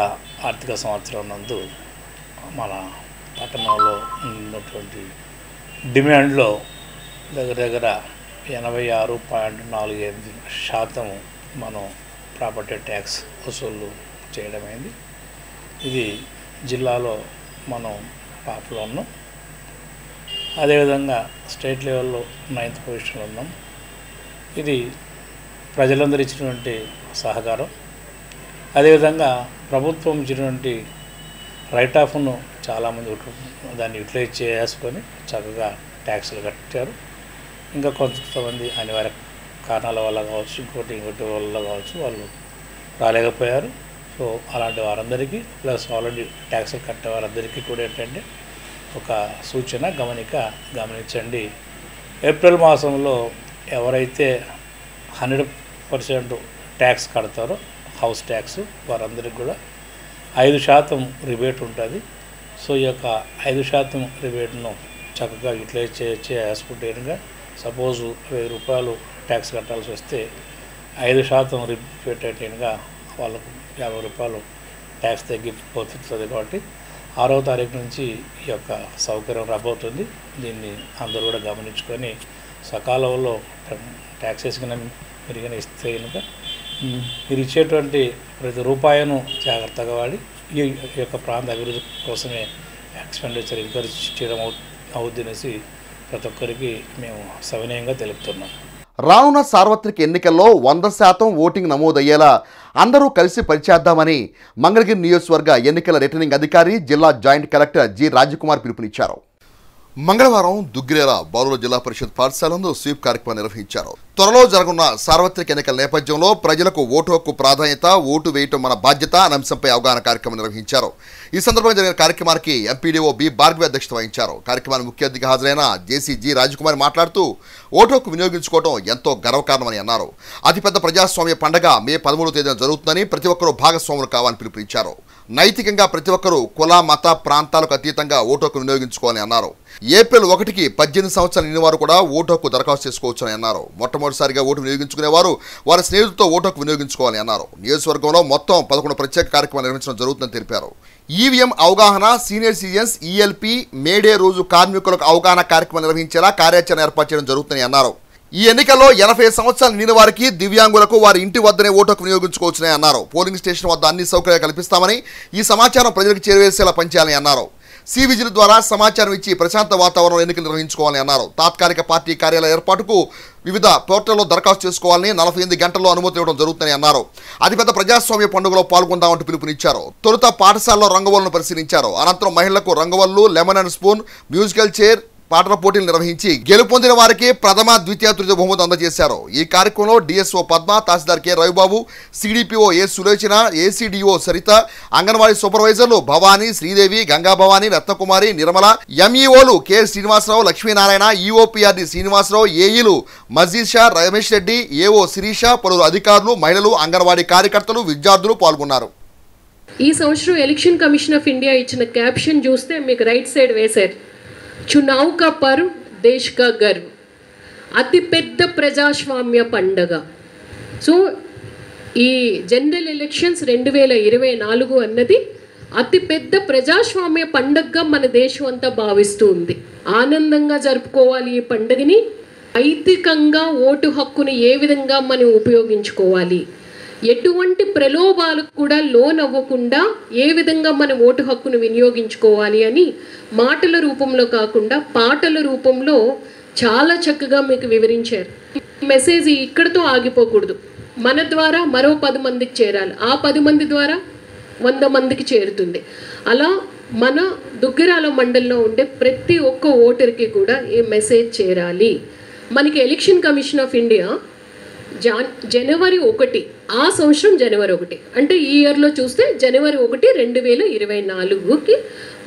ఆర్థిక సంవత్సరం నందు మన పట్టణంలో ఉన్నటువంటి డిమాండ్లో దగ్గర 86.48% మనం ప్రాపర్టీ ట్యాక్స్ వసూలు చేయడమైంది. ఇది జిల్లాలో మనం టాప్లో ఉన్నాం. అదేవిధంగా స్టేట్ లెవెల్లో 9th పొజిషన్లో ఉన్నాం. ఇది ప్రజలందరూ ఇచ్చినటువంటి సహకారం. అదేవిధంగా ప్రభుత్వం ఇచ్చినటువంటి రైట్ ఆఫ్ను చాలామంది దాన్ని యూటిలైజ్ చేసుకొని చక్కగా ట్యాక్సులు కట్టారు. ఇంకా కొంతమంది అనివార్య కారణాల వల్ల కావచ్చు, ఇంకోటి వల్ల కావచ్చు వాళ్ళు రాలేకపోయారు. సో అలాంటి వారందరికీ ప్లస్ ఆల్రెడీ ట్యాక్సులు కట్టే వారందరికీ కూడా ఏంటంటే ఒక సూచన గమనించండి. ఏప్రిల్ మాసంలో ఎవరైతే 100% ట్యాక్స్ కడతారో హౌస్ ట్యాక్స్ వారందరికీ కూడా 5% రిబేట్ ఉంటుంది. సో ఈ యొక్క 5% రిబేట్ను చక్కగా యూటిలైజ్ చేసుకుంటే కనుక సపోజ్ 1000 రూపాయలు ట్యాక్స్ కట్టాల్సి వస్తే 5% రిబేట్ అయితే కనుక వాళ్ళకు 50 రూపాయలు ట్యాక్స్ తగ్గిపోతుంది. కాబట్టి 6వ తారీఖు నుంచి ఈ యొక్క సౌకర్యం రాబోతుంది. దీన్ని అందరూ కూడా గమనించుకొని సకాలంలో ట్యాక్సెస్ కన్నా మీరు కానీ ఇస్తే కనుక మీరు ఇచ్చేటువంటి ప్రతి రూపాయను జాగ్రత్తగా వాడి ఈ యొక్క ప్రాంత అభివృద్ధి కోసమే ఎక్స్పెండిచర్ ఎంకరేజ్ చేయడం అవుద్ది అనేసి ప్రతి ఒక్కరికి మేము సవినయంగా తెలుపుతున్నాం. రానున్న సార్వత్రిక ఎన్నికల్లో 100% ఓటింగ్ నమోదయ్యేలా అందరూ కలిసి పనిచేద్దామని మంగళగిరి నియోజకవర్గ ఎన్నికల రిటర్నింగ్ అధికారి జిల్లా జాయింట్ కలెక్టర్ జి రాజకుమార్ పిలుపునిచ్చారు. మంగళవారం దుగ్గిరేల బాలుల జిల్లా పరిషత్ పాఠశాలలో స్వీప్ కార్యక్రమం నిర్వహించారు. త్వరలో జరగనున్న సార్వత్రిక ఎన్నికల నేపథ్యంలో ప్రజలకు ఓటు హక్కు ప్రాధాన్యత, ఓటు వేయటం మన బాధ్యత అనే అంశంపై అవగాహన కార్యక్రమం నిర్వహించారు. ఈ సందర్భంగా జరిగిన కార్యక్రమానికి ఎంపీడీఓ బి భార్గవి అధ్యక్షత వహించారు. కార్యక్రమానికి ముఖ్య అతిథిగా హాజరైన జేసీ జి రాజకుమారి మాట్లాడుతూ ఓటు హక్కు వినియోగించుకోవడం ఎంతో గర్వకారణమని అన్నారు. అతిపెద్ద ప్రజాస్వామ్య పండుగ మే 13వ తేదీన జరుగుతుందని ప్రతి ఒక్కరూ భాగస్వాములు కావాలని పిలుపునిచ్చారు. నైతికంగా ప్రతి ఒక్కరూ కుల, మత, ప్రాంతాలకు అతీతంగా ఓటు హక్కు వినియోగించుకోవాలని అన్నారు. ఏప్రిల్ 1కి 18 సంవత్సరాలు నిండిన వారు కూడా ఓటు హక్కు దరఖాస్తు చేసుకోవచ్చని అన్నారు. మొట్టమొదటిసారిగా ఓటు వినియోగించుకునేవారు వారి స్నేహితులతో ఓటు హక్కు వినియోగించుకోవాలని అన్నారు. నియోజకవర్గంలో మొత్తం 11 ప్రత్యేక కార్యక్రమాలు నిర్వహించడం జరుగుతుందని తెలిపారు. ఈవీఎం అవగాహన, సీనియర్ సిటిజన్స్, ఈఎల్పీ, మేడే రోజు కార్మికులకు అవగాహన కార్యక్రమం నిర్వహించేలా కార్యాచరణ ఏర్పాటు చేయడం జరుగుతుందని అన్నారు. ఈ ఎన్నికల్లో 80 సంవత్సరాలు నిండిన వారికి, దివ్యాంగులకు వారి ఇంటి వద్దనే ఓటు హక్కు వినియోగించుకోవచ్చని అన్నారు. పోలింగ్ స్టేషన్ వద్ద అన్ని సౌకర్యాలు కల్పిస్తామని, ఈ సమాచారం ప్రజలకు చేరవేసేలా పనిచేయాలని అన్నారు. సివిజిల్ ద్వారా సమాచారం ఇచ్చి ప్రశాంత వాతావరణంలో ఎన్నికలు నిర్వహించుకోవాలని అన్నారు. తాత్కాలిక పార్టీ కార్యాలయ ఏర్పాటుకు వివిధ పోర్టల్లో దరఖాస్తు చేసుకోవాలని, 48 గంటల్లో అనుమతి ఇవ్వడం జరుగుతుందని అన్నారు. అతిపెద్ద ప్రజాస్వామ్య పండుగలో పాల్గొందామంటూ పిలుపునిచ్చారు. తొలుత పాఠశాలలో రంగవల్లును పరిశీలించారు. అనంతరం మహిళలకు రంగవల్లు, lemon and spoon, musical chair, పాటల పోటీలు నిర్వహించి గెలుపొందిన వారికి ప్రథమ, ద్వితీయ, తృతీయ బహుమతి అందజేశారు. ఈ కార్యక్రమంలో డిఎస్ఓ పద్మ, తహసీల్దార్ కె రవిబాబు, సిడిపిఓ ఏ సులోచన, ఏసీడీఓ సరిత, అంగన్వాడీ సూపర్వైజర్లు భవానీ, శ్రీదేవి, గంగా భవానీ, రత్నకుమారి, నిర్మల, ఎంఈఓలు కె శ్రీనివాసరావు, లక్ష్మీనారాయణ, ఈఓపీఆర్డి శ్రీనివాసరావు, ఏఈలు మజీద్ షా, రమేష్ రెడ్డి, ఏఓ శిరీష, పలువురు అధికారులు, మహిళలు, అంగన్వాడీ కార్యకర్తలు, విద్యార్థులు పాల్గొన్నారు. ఈ సంవత్సరం ఎలక్షన్ కమిషన్ ఆఫ్ ఇండియా ఇచ్చిన క్యాప్షన్ చూస్తే మీకు రైట్ సైడ్ వేశారు, चुनाव का पर्व देश का गर्व, అతి పెద్ద ప్రజాస్వామ్య పండగ. సో ఈ జనరల్ ఎలక్షన్స్ 2024 అన్నది అతి పెద్ద ప్రజాస్వామ్య పండగగా మన దేశం అంతా భావిస్తూ ఉంది. ఆనందంగా జరుపుకోవాలి ఈ పండుగని. నైతికంగా ఓటు హక్కుని ఏ విధంగా మనం ఉపయోగించుకోవాలి, ఎటువంటి ప్రలోభాలకు కూడా లోన్ అవ్వకుండా ఏ విధంగా మనం ఓటు హక్కును వినియోగించుకోవాలి అని మాటల రూపంలో కాకుండా పాటల రూపంలో చాలా చక్కగా మీకు వివరించారు. మెసేజ్ ఇక్కడితో ఆగిపోకూడదు. మన ద్వారా మరో 10 మందికి చేరాలి, ఆ 10 మంది ద్వారా 100 మందికి చేరుతుంది. అలా మన దుగ్గిరాల మండలంలో ఉండే ప్రతి ఒక్క ఓటర్కి కూడా ఈ మెసేజ్ చేరాలి. మనకి ఎలక్షన్ కమిషన్ ఆఫ్ ఇండియా జనవరి 1, ఆ సంవత్సరం జనవరి 1 అంటే ఈ ఇయర్లో చూస్తే జనవరి 1, 2024కి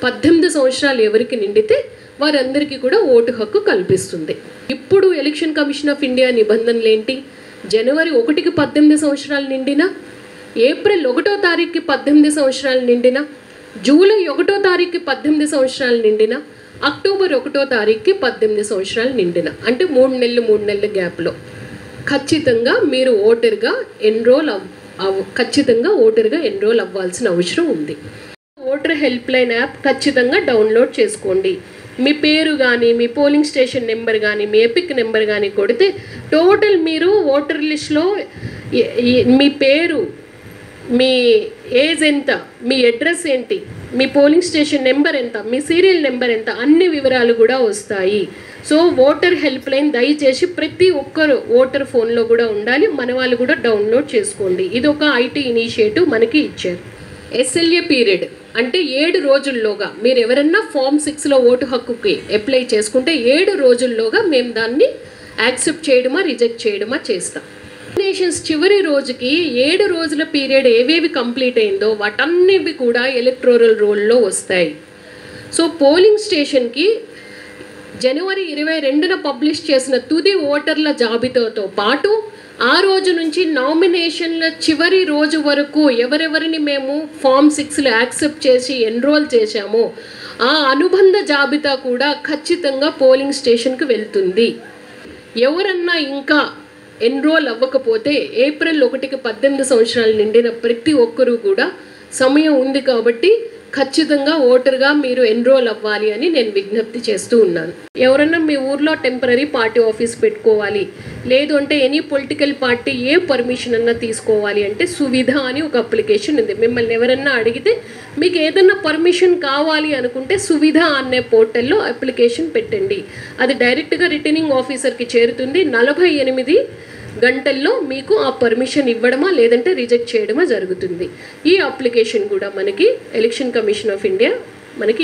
18 సంవత్సరాలు ఎవరికి నిండితే వారందరికీ కూడా ఓటు హక్కు కల్పిస్తుంది. ఇప్పుడు ఎలక్షన్ కమిషన్ ఆఫ్ ఇండియా నిబంధనలు ఏంటి? జనవరి 1కి 18 సంవత్సరాలు నిండినా, ఏప్రిల్ 1వ తారీఖుకి 18 సంవత్సరాలు నిండినా, జూలై 1వ తారీఖుకి 18 సంవత్సరాలు నిండినా, అక్టోబర్ 1వ తారీఖుకి 18 సంవత్సరాలు నిండినా, అంటే 3 నెలల గ్యాప్లో ఖచ్చితంగా మీరు ఓటర్గా ఎన్రోల్ అవ్వాల్సిన అవసరం ఉంది. ఓటర్ హెల్ప్ లైన్ యాప్ ఖచ్చితంగా డౌన్లోడ్ చేసుకోండి. మీ పేరు కానీ, మీ పోలింగ్ స్టేషన్ నెంబర్ కానీ, మీ ఎపిక్ నెంబర్ కానీ కొడితే టోటల్ మీరు ఓటర్ లిస్ట్లో మీ పేరు, మీ ఏజ్ ఎంత, మీ అడ్రస్ ఏంటి, మీ పోలింగ్ స్టేషన్ నెంబర్ ఎంత, మీ సీరియల్ నెంబర్ ఎంత, అన్ని వివరాలు కూడా వస్తాయి. సో ఓటర్ హెల్ప్ లైన్ దయచేసి ప్రతి ఒక్కరు ఓటర్ ఫోన్లో కూడా ఉండాలి. మన వాళ్ళు కూడా డౌన్లోడ్ చేసుకోండి. ఇది ఒక ఐటీ ఇనిషియేటివ్ మనకి ఇచ్చారు. ఎస్ఎల్ఏ పీరియడ్ అంటే 7 రోజుల్లోగా మీరు ఎవరన్నా ఫామ్ 6లో ఓటు హక్కుకి అప్లై చేసుకుంటే 7 రోజుల్లోగా మేము దాన్ని యాక్సెప్ట్ చేయడమా, రిజెక్ట్ చేయడమా చేస్తాం. నామినేషన్స్ చివరి రోజుకి 7 రోజుల పీరియడ్ ఏవేవి కంప్లీట్ అయిందో వాటన్నివి కూడా ఎలక్టోరల్ రోల్లో వస్తాయి. సో పోలింగ్ స్టేషన్కి జనవరి 22న పబ్లిష్ చేసిన తుది ఓటర్ల జాబితాతో పాటు ఆ రోజు నుంచి నామినేషన్ల చివరి రోజు వరకు ఎవరెవరిని మేము ఫామ్ 6లో యాక్సెప్ట్ చేసి ఎన్రోల్ చేశామో ఆ అనుబంధ జాబితా కూడా ఖచ్చితంగా పోలింగ్ స్టేషన్కి వెళ్తుంది. ఎవరన్నా ఇంకా ఎన్రోల్ అవ్వకపోతే ఏప్రిల్ 1కి 18 సంవత్సరాలు నిండిన ప్రతి ఒక్కరూ కూడా సమయం ఉంది కాబట్టి ఖచ్చితంగా ఓటర్గా మీరు ఎన్రోల్ అవ్వాలి అని నేను విజ్ఞప్తి చేస్తూ ఉన్నాను. ఎవరన్నా మీ ఊర్లో టెంపరీ పార్టీ ఆఫీస్ పెట్టుకోవాలి, లేదు అంటే ఎనీ పొలిటికల్ పార్టీ ఏ పర్మిషన్ అన్నా తీసుకోవాలి అంటే సువిధ అని ఒక అప్లికేషన్ ఉంది. మిమ్మల్ని ఎవరన్నా అడిగితే మీకు ఏదన్నా పర్మిషన్ కావాలి అనుకుంటే సువిధ అనే పోర్టల్లో అప్లికేషన్ పెట్టండి. అది డైరెక్ట్గా రిటర్నింగ్ ఆఫీసర్కి చేరుతుంది. 48 గంటల్లో మీకు ఆ పర్మిషన్ ఇవ్వడమా లేదంటే రిజెక్ట్ చేయడమా జరుగుతుంది. ఈ అప్లికేషన్ కూడా మనకి ఎలక్షన్ కమిషన్ ఆఫ్ ఇండియా మనకి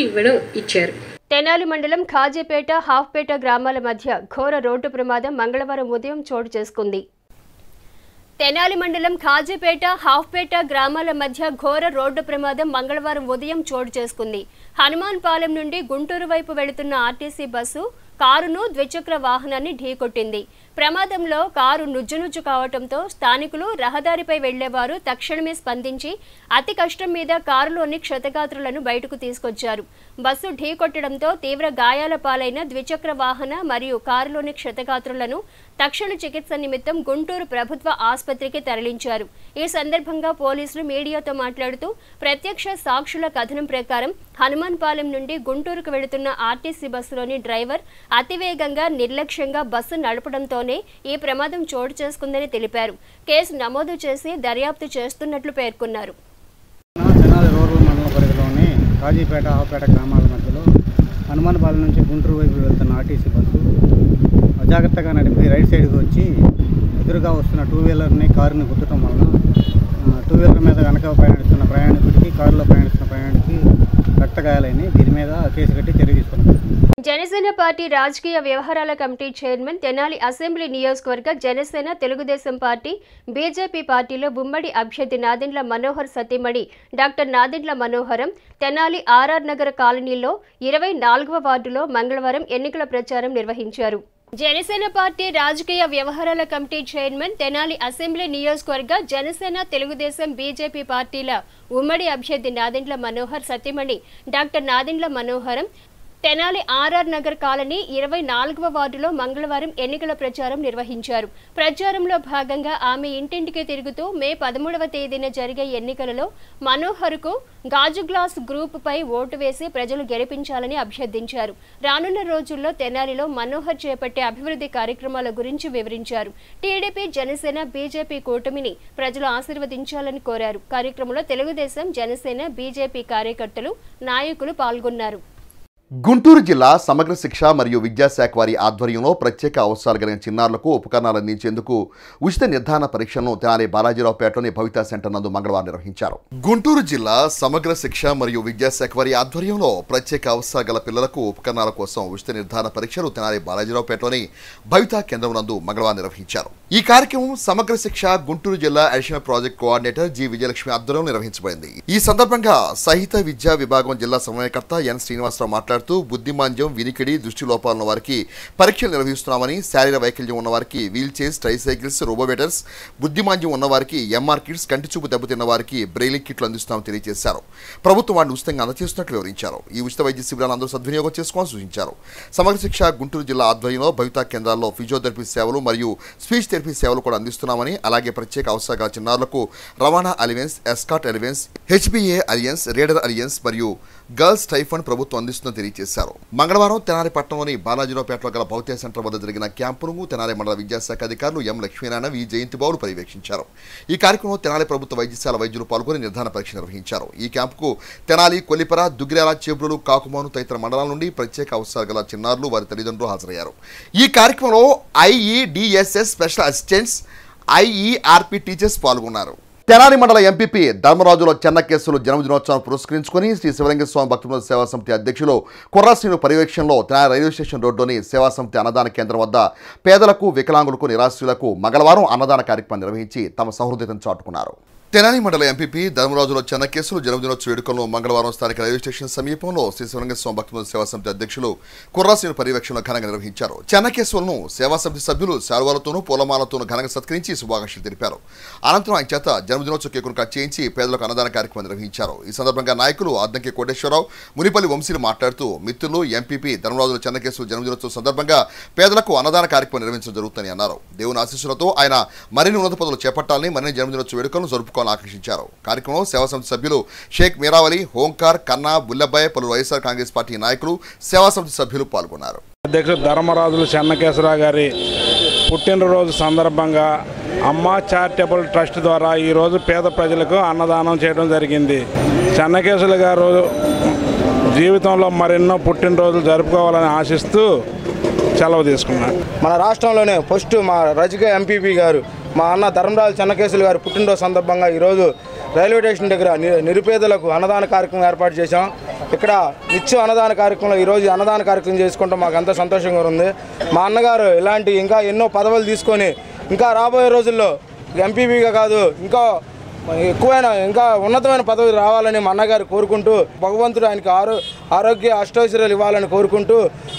ఇచ్చారు. తెనాలి మండలం ఖాజీపేట హాఫ్పేట గ్రామాల మధ్య ఘోర రోడ్డు ప్రమాదం మంగళవారం ఉదయం చోటు చేసుకుంది. తెనాలి మండలం ఖాజీపేట హాఫ్పేట గ్రామాల మధ్య ఘోర రోడ్డు ప్రమాదం మంగళవారం ఉదయం చోటు చేసుకుంది. హనుమాన్ పాలెం నుండి గుంటూరు వైపు వెళుతున్న ఆర్టీసీ బస్సు కారును ద్విచక్ర వాహనాన్ని ఢీకొట్టింది. ప్రమాదంలో కారు నుజ్జునుజ్జు కావడంతో స్థానికులు రహదారిపై వెళ్లేవారు తక్షణమే స్పందించి అతి కష్టం మీద కారులోని క్షతగాత్రులను బయటకు తీసుకొచ్చారు. బస్సు ఢీకొట్టడంతో తీవ్ర గాయాల పాలైన ద్విచక్ర వాహన మరియు కారులోని క్షతగాత్రులను తక్షణ చికిత్స నిమిత్తం గుంటూరు ప్రభుత్వ ఆసుపత్రికి తరలించారు. ఈ సందర్భంగా పోలీసులు మీడియాతో మాట్లాడుతూ ప్రత్యక్ష సాక్షుల కథనం ప్రకారం హనుమాన్ పాలెం నుండి గుంటూరుకు వెళుతున్న ఆర్టీసీ బస్సులోని డ్రైవర్ అతివేగంగా నిర్లక్ష్యంగా బస్సు నడపడంతోనే ఈ ప్రమాదం చోటు చేసుకుందని తెలిపారు. కేసు నమోదు చేసి దర్యాప్తు చేస్తున్నట్లు పేర్కొన్నారు. తెనాలి రూరల్ మండల పరిధిలోని ఖాజీపేట హాఫ్పేట గ్రామాల మధ్యలో హనుమాన్పాలెం నుంచి గుంటూరు వైపు వెళ్తున్న ఆర్టీసీ బస్సు అజాగ్రత్తగా నడిపి రైట్ సైడ్కి వచ్చి ఎదురుగా వస్తున్న 2-వీలర్ని కారుని గుద్దటం వలన 2-వీలర్ మీద వెనక ప్రయాణిస్తున్న ప్రయాణికుడికి కారులో ప్రయాణిస్తున్న ప్రయాణికుడికి రక్తగాయాలని దీని మీద కేసు కట్టి చర్య తీసుకున్నారు. జనసేన పార్టీ రాజకీయ వ్యవహారాల కమిటీ చైర్మన్ తెనాలి అసెంబ్లీ నియోజకవర్గ జనసేన తెలుగుదేశం పార్టీ బీజేపీ పార్టీలో ఉమ్మడి అభ్యర్థి నాదెండ్ల మనోహర్ సతీమణి డాక్టర్ నాదెండ్ల మనోహరం తెనాలి ఆర్ఆర్ నగర్ కాలనీలో 24వ వార్డులో మంగళవారం ఎన్నికల ప్రచారం నిర్వహించారు. జనసేన పార్టీ రాజకీయ వ్యవహారాల కమిటీ చైర్మన్ తెనాలి అసెంబ్లీ నియోజకవర్గ జనసేన తెలుగుదేశం బీజేపీ పార్టీల ఉమ్మడి అభ్యర్థి నాదెండ్ల మనోహర్ సతీమణి doctor Nadendla Manoharam Tenali RR Nagar colony 24వ వార్డులో మంగళవారం ఎన్నికల ప్రచారం నిర్వహించారు. ప్రచారంలో భాగంగా ఆమె ఇంటింటికి తిరుగుతూ మే 13వ తేదీన జరిగే ఎన్నికలలో మనోహర్కు గాజు గ్లాస్ గ్రూప్ పై ఓటు వేసి ప్రజలు గెలిపించాలని అభ్యర్థించారు. రానున్న రోజుల్లో తెనాలిలో మనోహర్ చేపట్టే అభివృద్ధి కార్యక్రమాల గురించి వివరించారు. టీడీపీ జనసేన బీజేపీ కూటమిని ప్రజలు ఆశీర్వదించాలని కోరారు. కార్యక్రమంలో తెలుగుదేశం జనసేన బీజేపీ కార్యకర్తలు నాయకులు పాల్గొన్నారు. గుంటూరు జిల్లా సమగ్ర శిక్ష మరియు విద్యాశాఖ వారి ఆధ్వర్యంలో ప్రత్యేక అవసరాలు కలిగిన చిన్నారులకు ఉపకరణాలు అందించేందుకు ఉచిత నిర్ధారణ పరీక్షలను తెనాలి బాలాజీరావుపేటలోని భవితా సెంటర్ నందు మంగళవారం నిర్వహించారు. గుంటూరు జిల్లా సమగ్ర శిక్ష మరియు విద్యాశాఖ వారి ఆధ్వర్యంలో ప్రత్యేక అవసరాలు గల పిల్లలకు ఉపకరణాల కోసం ఉచిత నిర్ధారణ పరీక్షలు తెనాలి బాలాజీరావుపేటలోని భవితా కేంద్రం నందు మంగళవారం నిర్వహించారు. ఈ కార్యక్రమం సమగ్ర శిక్ష గుంటూరు జిల్లా additional project coordinator G Vijayalakshmi ఆధ్వర్యంలో నిర్వహించబడింది. ఈ సందర్భంగా సహిత విద్యా విభాగం జిల్లా సమన్వయకర్త ఎన్ శ్రీనివాసరావు మాట్లాడుతూ బుద్ధిమాంద్యం, వినికిడి, దృష్టి లోపాలున్న వారికి పరీక్షలు నిర్వహిస్తున్నామని, శారీర వైకల్యం ఉన్న వారికి వీల్ చైర్స్, ట్రైసైకిల్స్, రోబోవేటర్స్, బుద్ధిమాంద్యం ఉన్న వారికి ఎంఆర్ కిట్స్, కంటి చూపు దెబ్బతిన్న వారికి బ్రెయిలీ కిట్లు అందిస్తున్నామని తెలియజేశారు. ప్రభుత్వం వాటిని ఉచితంగా అందజేస్తున్నట్లు వివరించారు. ఈ ఉచిత వైద్య శిబిరాలను అందరూ సద్వినియోగం చేసుకోవాలని సూచించారు. సమగ్ర శిక్ష గుంటూరు జిల్లా ఆధ్వర్యంలో భవితా కేంద్రాల్లో ఫిజియోథెరపీ సేవలు మరియు స్పీచ్ థెరపీ సేవలు కూడా అందిస్తున్నామని, అలాగే ప్రత్యేక అవసరాల చిన్నారులకు రవాణా allowance, escort allowance, HBA allowance, reader allowance మరియు గర్ల్స్ టైఫండ్ ప్రభుత్వం అందిస్తుందని తెలియజేశారు. మంగళవారం తెనాలి పట్టణంలోని బాలాజీరావుపేటలో గల భౌతిక సెంటర్ వద్ద జరిగిన క్యాంపును తెనాలి మండల విద్యాశాఖ అధికారులు ఎం లక్ష్మీనారాయణ, వి జయంతిబాబులు పర్యవేక్షించారు. ఈ కార్యక్రమంలో తెనాలి ప్రభుత్వ వైద్యశాల వైద్యులు పాల్గొని నిర్ధారణ పరీక్ష నిర్వహించారు. ఈ క్యాంపుకు తెనాలి, కొల్లిపర, దుగ్గిరాల, చేబ్రోలు, కాకుమాను తదితర మండలాల నుండి ప్రత్యేక అవసరాలు గల చిన్నారులు, వారి తల్లిదండ్రులు హాజరయ్యారు. ఈ కార్యక్రమంలో IEDSS special assistants, IERP teachers పాల్గొన్నారు. తెనాలి మండల ఎంపీపీ ధర్మరాజులో చెన్న కేసులు జన్మదినోత్సవాన్ని పురస్కరించుకుని శ్రీ శివలింగ స్వామి భక్తుల సేవా సమితి అధ్యక్షులు కుర్రాశ్రీను పర్యవేక్షణలో తెనాలి రైల్వే స్టేషన్ రోడ్డులోని సేవా సమితి అన్నదాన కేంద్రం వద్ద పేదలకు, వికలాంగులకు, నిరాశ్రులకు మంగళవారం అన్నదాన కార్యక్రమం నిర్వహించి తమ సహృదయతను చాటుకున్నారు. తెనాలి మండల ఎంపీపీ ధర్మరాజులో చెన్న కేసులు జన్మదినోత్సవ వేడుకలను మంగళవారం స్థానిక రైల్వే స్టేషన్ సమీపంలో శ్రీ శివలింగ స్వామి భక్తుల సేవా సమితి అధ్యక్షులు కుర్రాశ్రీను పర్యవేక్షణలో ఘనంగా నిర్వహించారు. చెన్న కేసులను సేవా సమితి సభ్యులు శాలువాలతోనూ పూలమాలతోనూ ఘనంగా సత్కరించి శుభాకాంక్షలు తెలిపారు. అనంతరం ఆయన చేత జన్మదినోత్సవ కేకును కట్ చేయించి పేదలకు అన్నదాన కార్యక్రమం నిర్వహించారు. ఈ సందర్భంగా నాయకులు అద్దంకి కోటేశ్వరరావు, మునిపల్లి వంశీలు మాట్లాడుతూ మిత్రులు ఎంపీపీ ధర్మరాజుల చెన్న కేసులు జన్మదినోత్సవం సందర్భంగా పేదలకు అన్నదాన కార్యక్రమం నిర్వహించడం జరుగుతుందని అన్నారు. దేవుని ఆశీస్సులతో ఆయన మరిన్ని ఉన్నత పదవులు చేపట్టాలని, మరిన్ని జన్మదినోత్సవ వేడుకలను జరుపుకోవాలని దీపాలను ఆకర్షించారు. కార్యక్రమంలో సేవా సమితి సభ్యులు షేక్ మీరావలి, హోంకార్, కన్నా, బుల్లబ్బాయ్, పలువురు వైఎస్ఆర్ కాంగ్రెస్ పార్టీ నాయకులు, సేవా సమితి సభ్యులు పాల్గొన్నారు. అధ్యక్షుడు ధర్మరాజులు చెన్నకేశ్వరరావు గారి పుట్టినరోజు సందర్భంగా అమ్మ చారిటబుల్ ట్రస్ట్ ద్వారా ఈరోజు పేద ప్రజలకు అన్నదానం చేయడం జరిగింది. చెన్నకేశ్వర గారు జీవితంలో మరెన్నో పుట్టినరోజులు జరుపుకోవాలని ఆశిస్తూ సెలవు తీసుకున్నారు. మన రాష్ట్రంలోనే ఫస్ట్ మా రజిక ఎంపీపీ గారు మా అన్న ధర్మరాజు చెన్నకేశ్వర గారు పుట్టినరోజు సందర్భంగా ఈరోజు రైల్వే స్టేషన్ దగ్గర నిరుపేదలకు అన్నదాన కార్యక్రమం ఏర్పాటు చేశాం. ఇక్కడ నిత్యం అన్నదాన కార్యక్రమంలో ఈరోజు అన్నదాన కార్యక్రమం చేసుకుంటాం. మాకు ఎంతో సంతోషంగా ఉంది. మా అన్నగారు ఇలాంటి ఇంకా ఎన్నో పదవులు తీసుకొని ఇంకా రాబోయే రోజుల్లో ఎంపీపీగా కాదు ఇంకా ఎక్కువైన ఇంకా ఉన్నతమైన పదవి రావాలని మా అన్నగారు కోరుకుంటూ భగవంతుడు ఆయనకి ఆరోగ్య అష్టైశ్వర్యాలు ఇవ్వాలని కోరుకుంటూ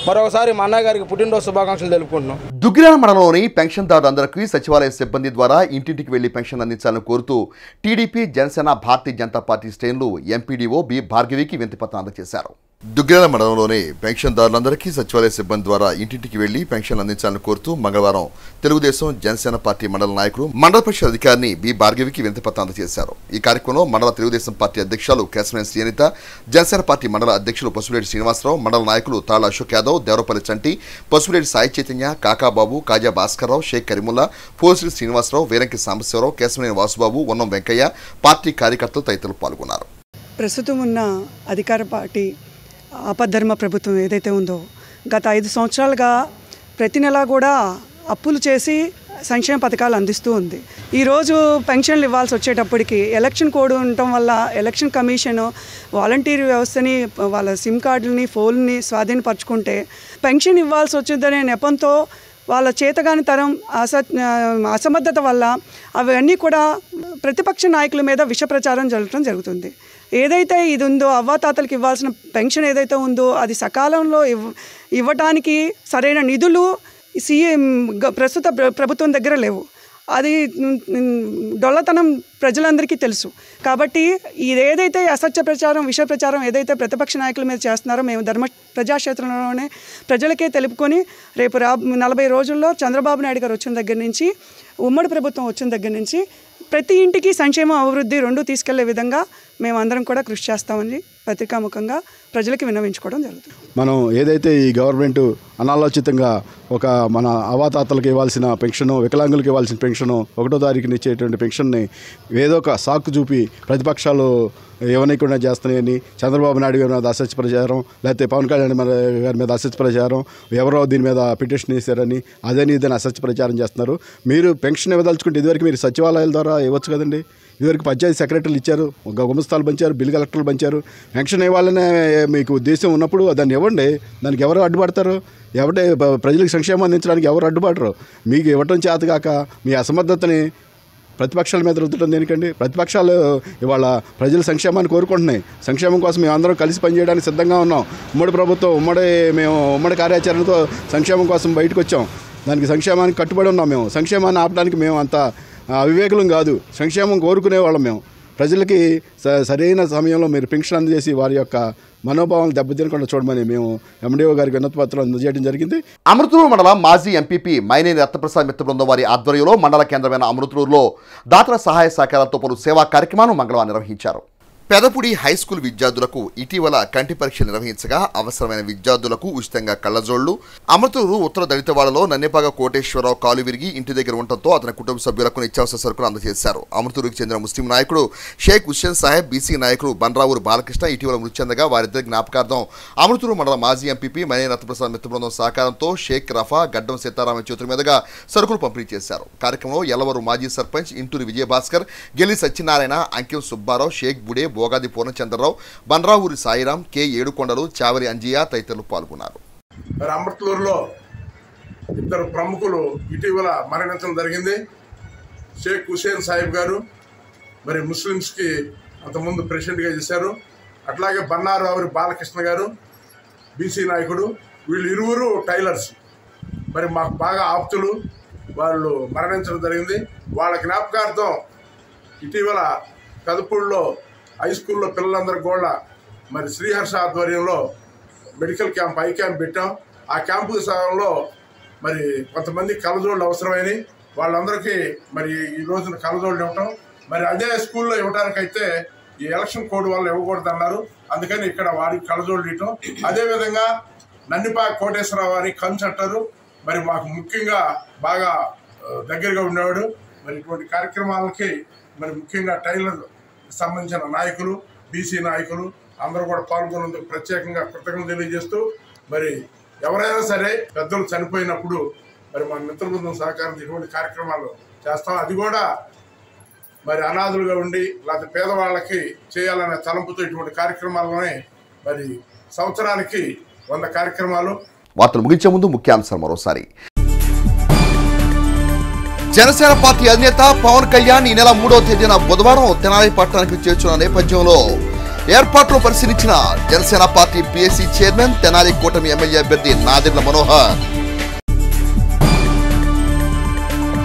మరొకసారి మా అన్నగారికి పుట్టినరోజు శుభాకాంక్షలు తెలుపుకుంటున్నాం. దుగ్గిరాల మండలంలోని పెన్షన్దారులందరికీ సచివాలయ సిబ్బంది ద్వారా ఇంటింటికి వెళ్లి పెన్షన్ అందించాలని కోరుతూ టీడీపీ, జనసేన, భారతీయ జనతా పార్టీ శ్రేణులు ఎంపీడీఓ బి భార్గవికి వినతిపత్రం అందజేశారు. దుగ్గిరాల మండలంలోని పెన్షన్దారులందరికీ సచివాలయ సిబ్బంది ద్వారా ఇంటింటికి వెళ్లి పెన్షన్ అందించాలని కోరుతూ మంగళవారం తెలుగుదేశం, జనసేన పార్టీ మండల నాయకులు మండల పరిషత్ అధికారిని బి భార్గవికి వినతిపత్రం అందజేశారు. ఈ కార్యక్రమంలో మండల తెలుగుదేశం పార్టీ అధ్యక్షులు కేశవనేని శ్రీనిత, జనసేన పార్టీ మండల అధ్యక్షులు పసుపులేటి శ్రీనివాసరావు, మండల నాయకులు తాళ అశోక్ యాదవ్, దేవరపల్లి చంటి, పసుపులేటి సాయి చైతన్య, కాకాబాబు, కాజా భాస్కర్రావు, షేక్ కరీముల్లా, పోసిరి శ్రీనివాసరావు, వేరంకి సాంబశివరావు, కేశవనేని వాసుబాబు, ఉన్నం వెంకయ్య, పార్టీ కార్యకర్తలు తదితరులు పాల్గొన్నారు. ప్రస్తుతం ఉన్న అధికార పార్టీ ఆపద్ధర్మ ప్రభుత్వం ఏదైతే ఉందో గత 5 సంవత్సరాలుగా ప్రతి నెలా కూడా అప్పులు చేసి సంక్షేమ పథకాలు అందిస్తూ ఉంది. ఈరోజు పెన్షన్లు ఇవ్వాల్సి వచ్చేటప్పటికి ఎలక్షన్ కోడ్ ఉండటం వల్ల ఎలక్షన్ కమిషన్ వాలంటీర్ వ్యవస్థని వాళ్ళ సిమ్ కార్డులని, ఫోన్ని స్వాధీనపరచుకుంటే పెన్షన్ ఇవ్వాల్సి వచ్చిందనే నెపంతో వాళ్ళ చేతగాని తరం అసమర్థత వల్ల అవన్నీ కూడా ప్రతిపక్ష నాయకుల మీద విష ప్రచారం జరుగుతుంది. ఏదైతే ఇది ఉందో అవ్వాతాతలకు ఇవ్వాల్సిన పెన్షన్ ఏదైతే ఉందో అది సకాలంలో ఇవ్వటానికి సరైన నిధులు ప్రస్తుత ప్రభుత్వం దగ్గర లేవు. అది డొల్లతనం ప్రజలందరికీ తెలుసు. కాబట్టి ఇదేదైతే అసత్య ప్రచారం, విష ప్రచారం ఏదైతే ప్రతిపక్ష నాయకుల మీద చేస్తున్నారో మేము ప్రజాక్షేత్రంలోనే ప్రజలకే తెలుపుకొని రేపు 40 రోజుల్లో చంద్రబాబు నాయుడు గారు వచ్చిన దగ్గర నుంచి, ఉమ్మడి ప్రభుత్వం వచ్చిన దగ్గర నుంచి ప్రతి ఇంటికి సంక్షేమం, అభివృద్ధి 2 తీసుకెళ్లే విధంగా మేమందరం కూడా కృషి చేస్తామని పత్రికాముఖంగా ప్రజలకి విన్నవించుకోవడం జరుగుతుంది. మనం ఏదైతే ఈ గవర్నమెంట్ అనాలోచితంగా ఒక మన అవాతాతలకు ఇవ్వాల్సిన పెన్షను, వికలాంగులకు ఇవ్వాల్సిన పెన్షను, 1వ తారీఖున ఇచ్చేటువంటి పెన్షన్ని ఏదో ఒక సాకు చూపి ప్రతిపక్షాలు ఏమనకుండా చేస్తున్నాయని చంద్రబాబు నాయుడు గారి మీద అసత్య ప్రచారం, లేకపోతే పవన్ కళ్యాణ్ గారి మీద అసత్య ప్రచారం, ఎవరో దీని మీద పిటిషన్ వేశారని అదని ఇదని అసత్య ప్రచారం చేస్తున్నారు. మీరు పెన్షన్ ఇవ్వదలుచుకుంటే ఇదివరకు మీరు సచివాలయాల ద్వారా ఇవ్వచ్చు కదండి. ఇదివరకు పంచాయతీ సెక్రటరీలు ఇచ్చారు, గుమస్తాలు పంచారు, బిల్ కలెక్టర్లు పంచారు. పెన్షన్ ఇవ్వాలనే మీకు ఉద్దేశం ఉన్నప్పుడు దాన్ని ఇవ్వండి. దానికి ఎవరు అడ్డుపడతారు? ఎవరే ప్రజలకు సంక్షేమం అందించడానికి ఎవరు అడ్డుపడరు? మీకు ఇవ్వటం చేతగాక మీ అసమర్థతని ప్రతిపక్షాల మీద రుద్దటం దేనికండి? ప్రతిపక్షాలు ఇవాళ ప్రజల సంక్షేమాన్ని కోరుకుంటున్నాయి. సంక్షేమం కోసం మేము అందరం కలిసి పనిచేయడానికి సిద్ధంగా ఉన్నాం. ఉమ్మడి కార్యాచరణతో సంక్షేమం కోసం బయటకు వచ్చాం. దానికి సంక్షేమానికి కట్టుబడి ఉన్నాం. మేము సంక్షేమాన్ని ఆపడానికి మేము అంత అవివేకులం కాదు. సంక్షేమం కోరుకునే వాళ్ళం మేము. ప్రజలకి సరైన సమయంలో మీరు పెన్షన్ అందజేసి వారి యొక్క మనోభావాలను దెబ్బతినకుండా చూడమని మేము ఎండిఓ గారికి వినతిపత్రం అందజేయడం జరిగింది. అమృతూరు మండలం మాజీ ఎంపీపీ మైనేని రత్నప్రసాద్ మిత్ర బృందం వారి ఆధ్వర్యంలో మండల కేంద్రమైన అమృతూరులో దాతల సహాయ సహకారాలతో పలు సేవా కార్యక్రమాలను మంగళవారం నిర్వహించారు. పెదపుడి హైస్కూల్ విద్యార్థులకు ఇటీవల కంటి పరీక్ష నిర్వహించగా అవసరమైన విద్యార్థులకు ఉచితంగా కళ్లజోళ్లు, అమృతూరు ఉత్తర దళితవాడలో నన్నేపాగ కోటేశ్వరరావు కాలు విరిగి ఇంటి దగ్గర ఉండటంతో అతని కుటుంబ సభ్యులకు నిత్యావసర సరుకులు అందజేశారు. అమృతూరుకు చెందిన ముస్లిం నాయకుడు షేక్ హుస్సేన్ సాహెబ్, బీసీ నాయకుడు బండ్రావూరు బాలకృష్ణ ఇటీవల మృతి చెందగా వారిద్దరి జ్ఞాపకార్థం అమృతూరు మండల మాజీ ఎంపీపీ మైనేని రత్నప్రసాద్ మిత్ర బృందం సహకారంతో షేక్ రఫా, గడ్డం సీతారామ చేతుల మీదుగా సరుకులు పంపిణీ చేశారు. కార్యక్రమంలో యలవరు మాజీ సర్పంచ్ ఇంటూరి విజయభాస్కర్, గెలి సత్యనారాయణ, అంకిం సుబ్బారావు, షేక్ బుడే, బోగాది పూర్ణచంద్రరావు, బండ్రావూరి సాయిరాం, కె ఏడుకొండలు, చావరి అంజియా తదితరులు పాల్గొన్నారు. అమృతూరులో 2 ప్రముఖులు ఇటీవల మరణించడం జరిగింది. షేక్ హుస్సేన్ సాహిబ్ గారు మరి ముస్లిమ్స్కి అంతకుముందు ప్రెసిడెంట్గా చేశారు. అట్లాగే బండ్రావూరి బాలకృష్ణ గారు బీసీ నాయకుడు. వీళ్ళు ఇరువురు టైలర్స్, మరి మాకు బాగా ఆప్తులు. వాళ్ళు మరణించడం జరిగింది. వాళ్ళ జ్ఞాపకార్థం ఇటీవల పెదపూడిలో హై స్కూల్లో పిల్లలందరికీ కూడా మరి శ్రీహర్ష ఆధ్వర్యంలో మెడికల్ క్యాంప్, ఐ క్యాంప్ పెట్టాం. ఆ క్యాంపు సమయంలో మరి కొంతమంది కళ్ళజోళ్ళు అవసరమైనవి. వాళ్ళందరికీ మరి ఈ రోజున కళ్ళజోళ్ళు ఇవ్వటం మరి అదే స్కూల్లో ఇవ్వడానికైతే ఈ ఎలక్షన్ కోడ్ వల్ల ఇవ్వకూడదు అన్నారు. అందుకని ఇక్కడ వారికి కళ్ళజోళ్ళు ఇవ్వటం. అదేవిధంగా నన్నిపాక కోటేశ్వరరావు వారి కన్సల్టరు మరి మాకు ముఖ్యంగా బాగా దగ్గరగా ఉండేవాడు. మరి ఇటువంటి కార్యక్రమాలకి మరి ముఖ్యంగా టైలర్ సంబంధించిన నాయకులు, బీసీ నాయకులు అందరూ కూడా పాల్గొన్నందుకు ప్రత్యేకంగా కృతజ్ఞతలు తెలియజేస్తూ, మరి ఎవరైనా సరే పెద్దలు చనిపోయినప్పుడు మరి మన మిత్ర బృందం సహకారం ఇటువంటి కార్యక్రమాలు చేస్తాం. అది కూడా మరి అనాథులుగా ఉండి లేకపోతే పేదవాళ్ళకి చేయాలనే తలంపుతో ఇటువంటి కార్యక్రమాలలోనే మరి సంవత్సరానికి 100 కార్యక్రమాలు. వార్తలు ముగించే ముందు ముఖ్యాంశాలు మరోసారి. జనసేన పార్టీ అధినేత పవన్ కళ్యాణ్ ఈ నెల 3వ తేదీన బుధవారం తెనాలి పట్టణానికి చేర్చున్న నేపథ్యంలో ఏర్పాట్లు పరిశీలించిన Janasena party PSC chairman, Tenali కూటమి ఎమ్మెల్యే అభ్యర్థి నాదెండ్ల మనోహర్.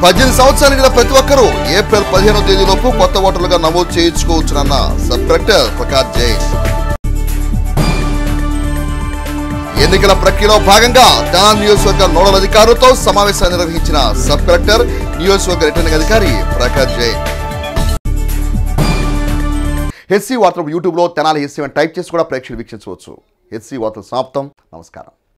18 సంవత్సరాలు నిండిన ప్రతి ఒక్కరూ ఏప్రిల్ 15వ తేదీలోపు కొత్త ఓటర్లుగా నమోదు చేయించుకోవచ్చునన్న సబ్ కలెక్టర్ ప్రకాష్ జైన్. ఎన్నికల ప్రక్రియలో భాగంగా తెనాలి నియోజకవర్గ నోడల్ అధికారులతో సమావేశాన్ని నిర్వహించిన సబ్ కలెక్టర్, నియోజకవర్గ రిటర్నింగ్ అధికారి ప్రకాష్ జైన్. హెచ్సి వార్తలు యూట్యూబ్లో తెనాలి హెచ్సి టైప్ చేసి కూడా ప్రేక్షకులు వీక్షించవచ్చు. హెచ్సి వార్తలు సమాప్తం. నమస్కారం.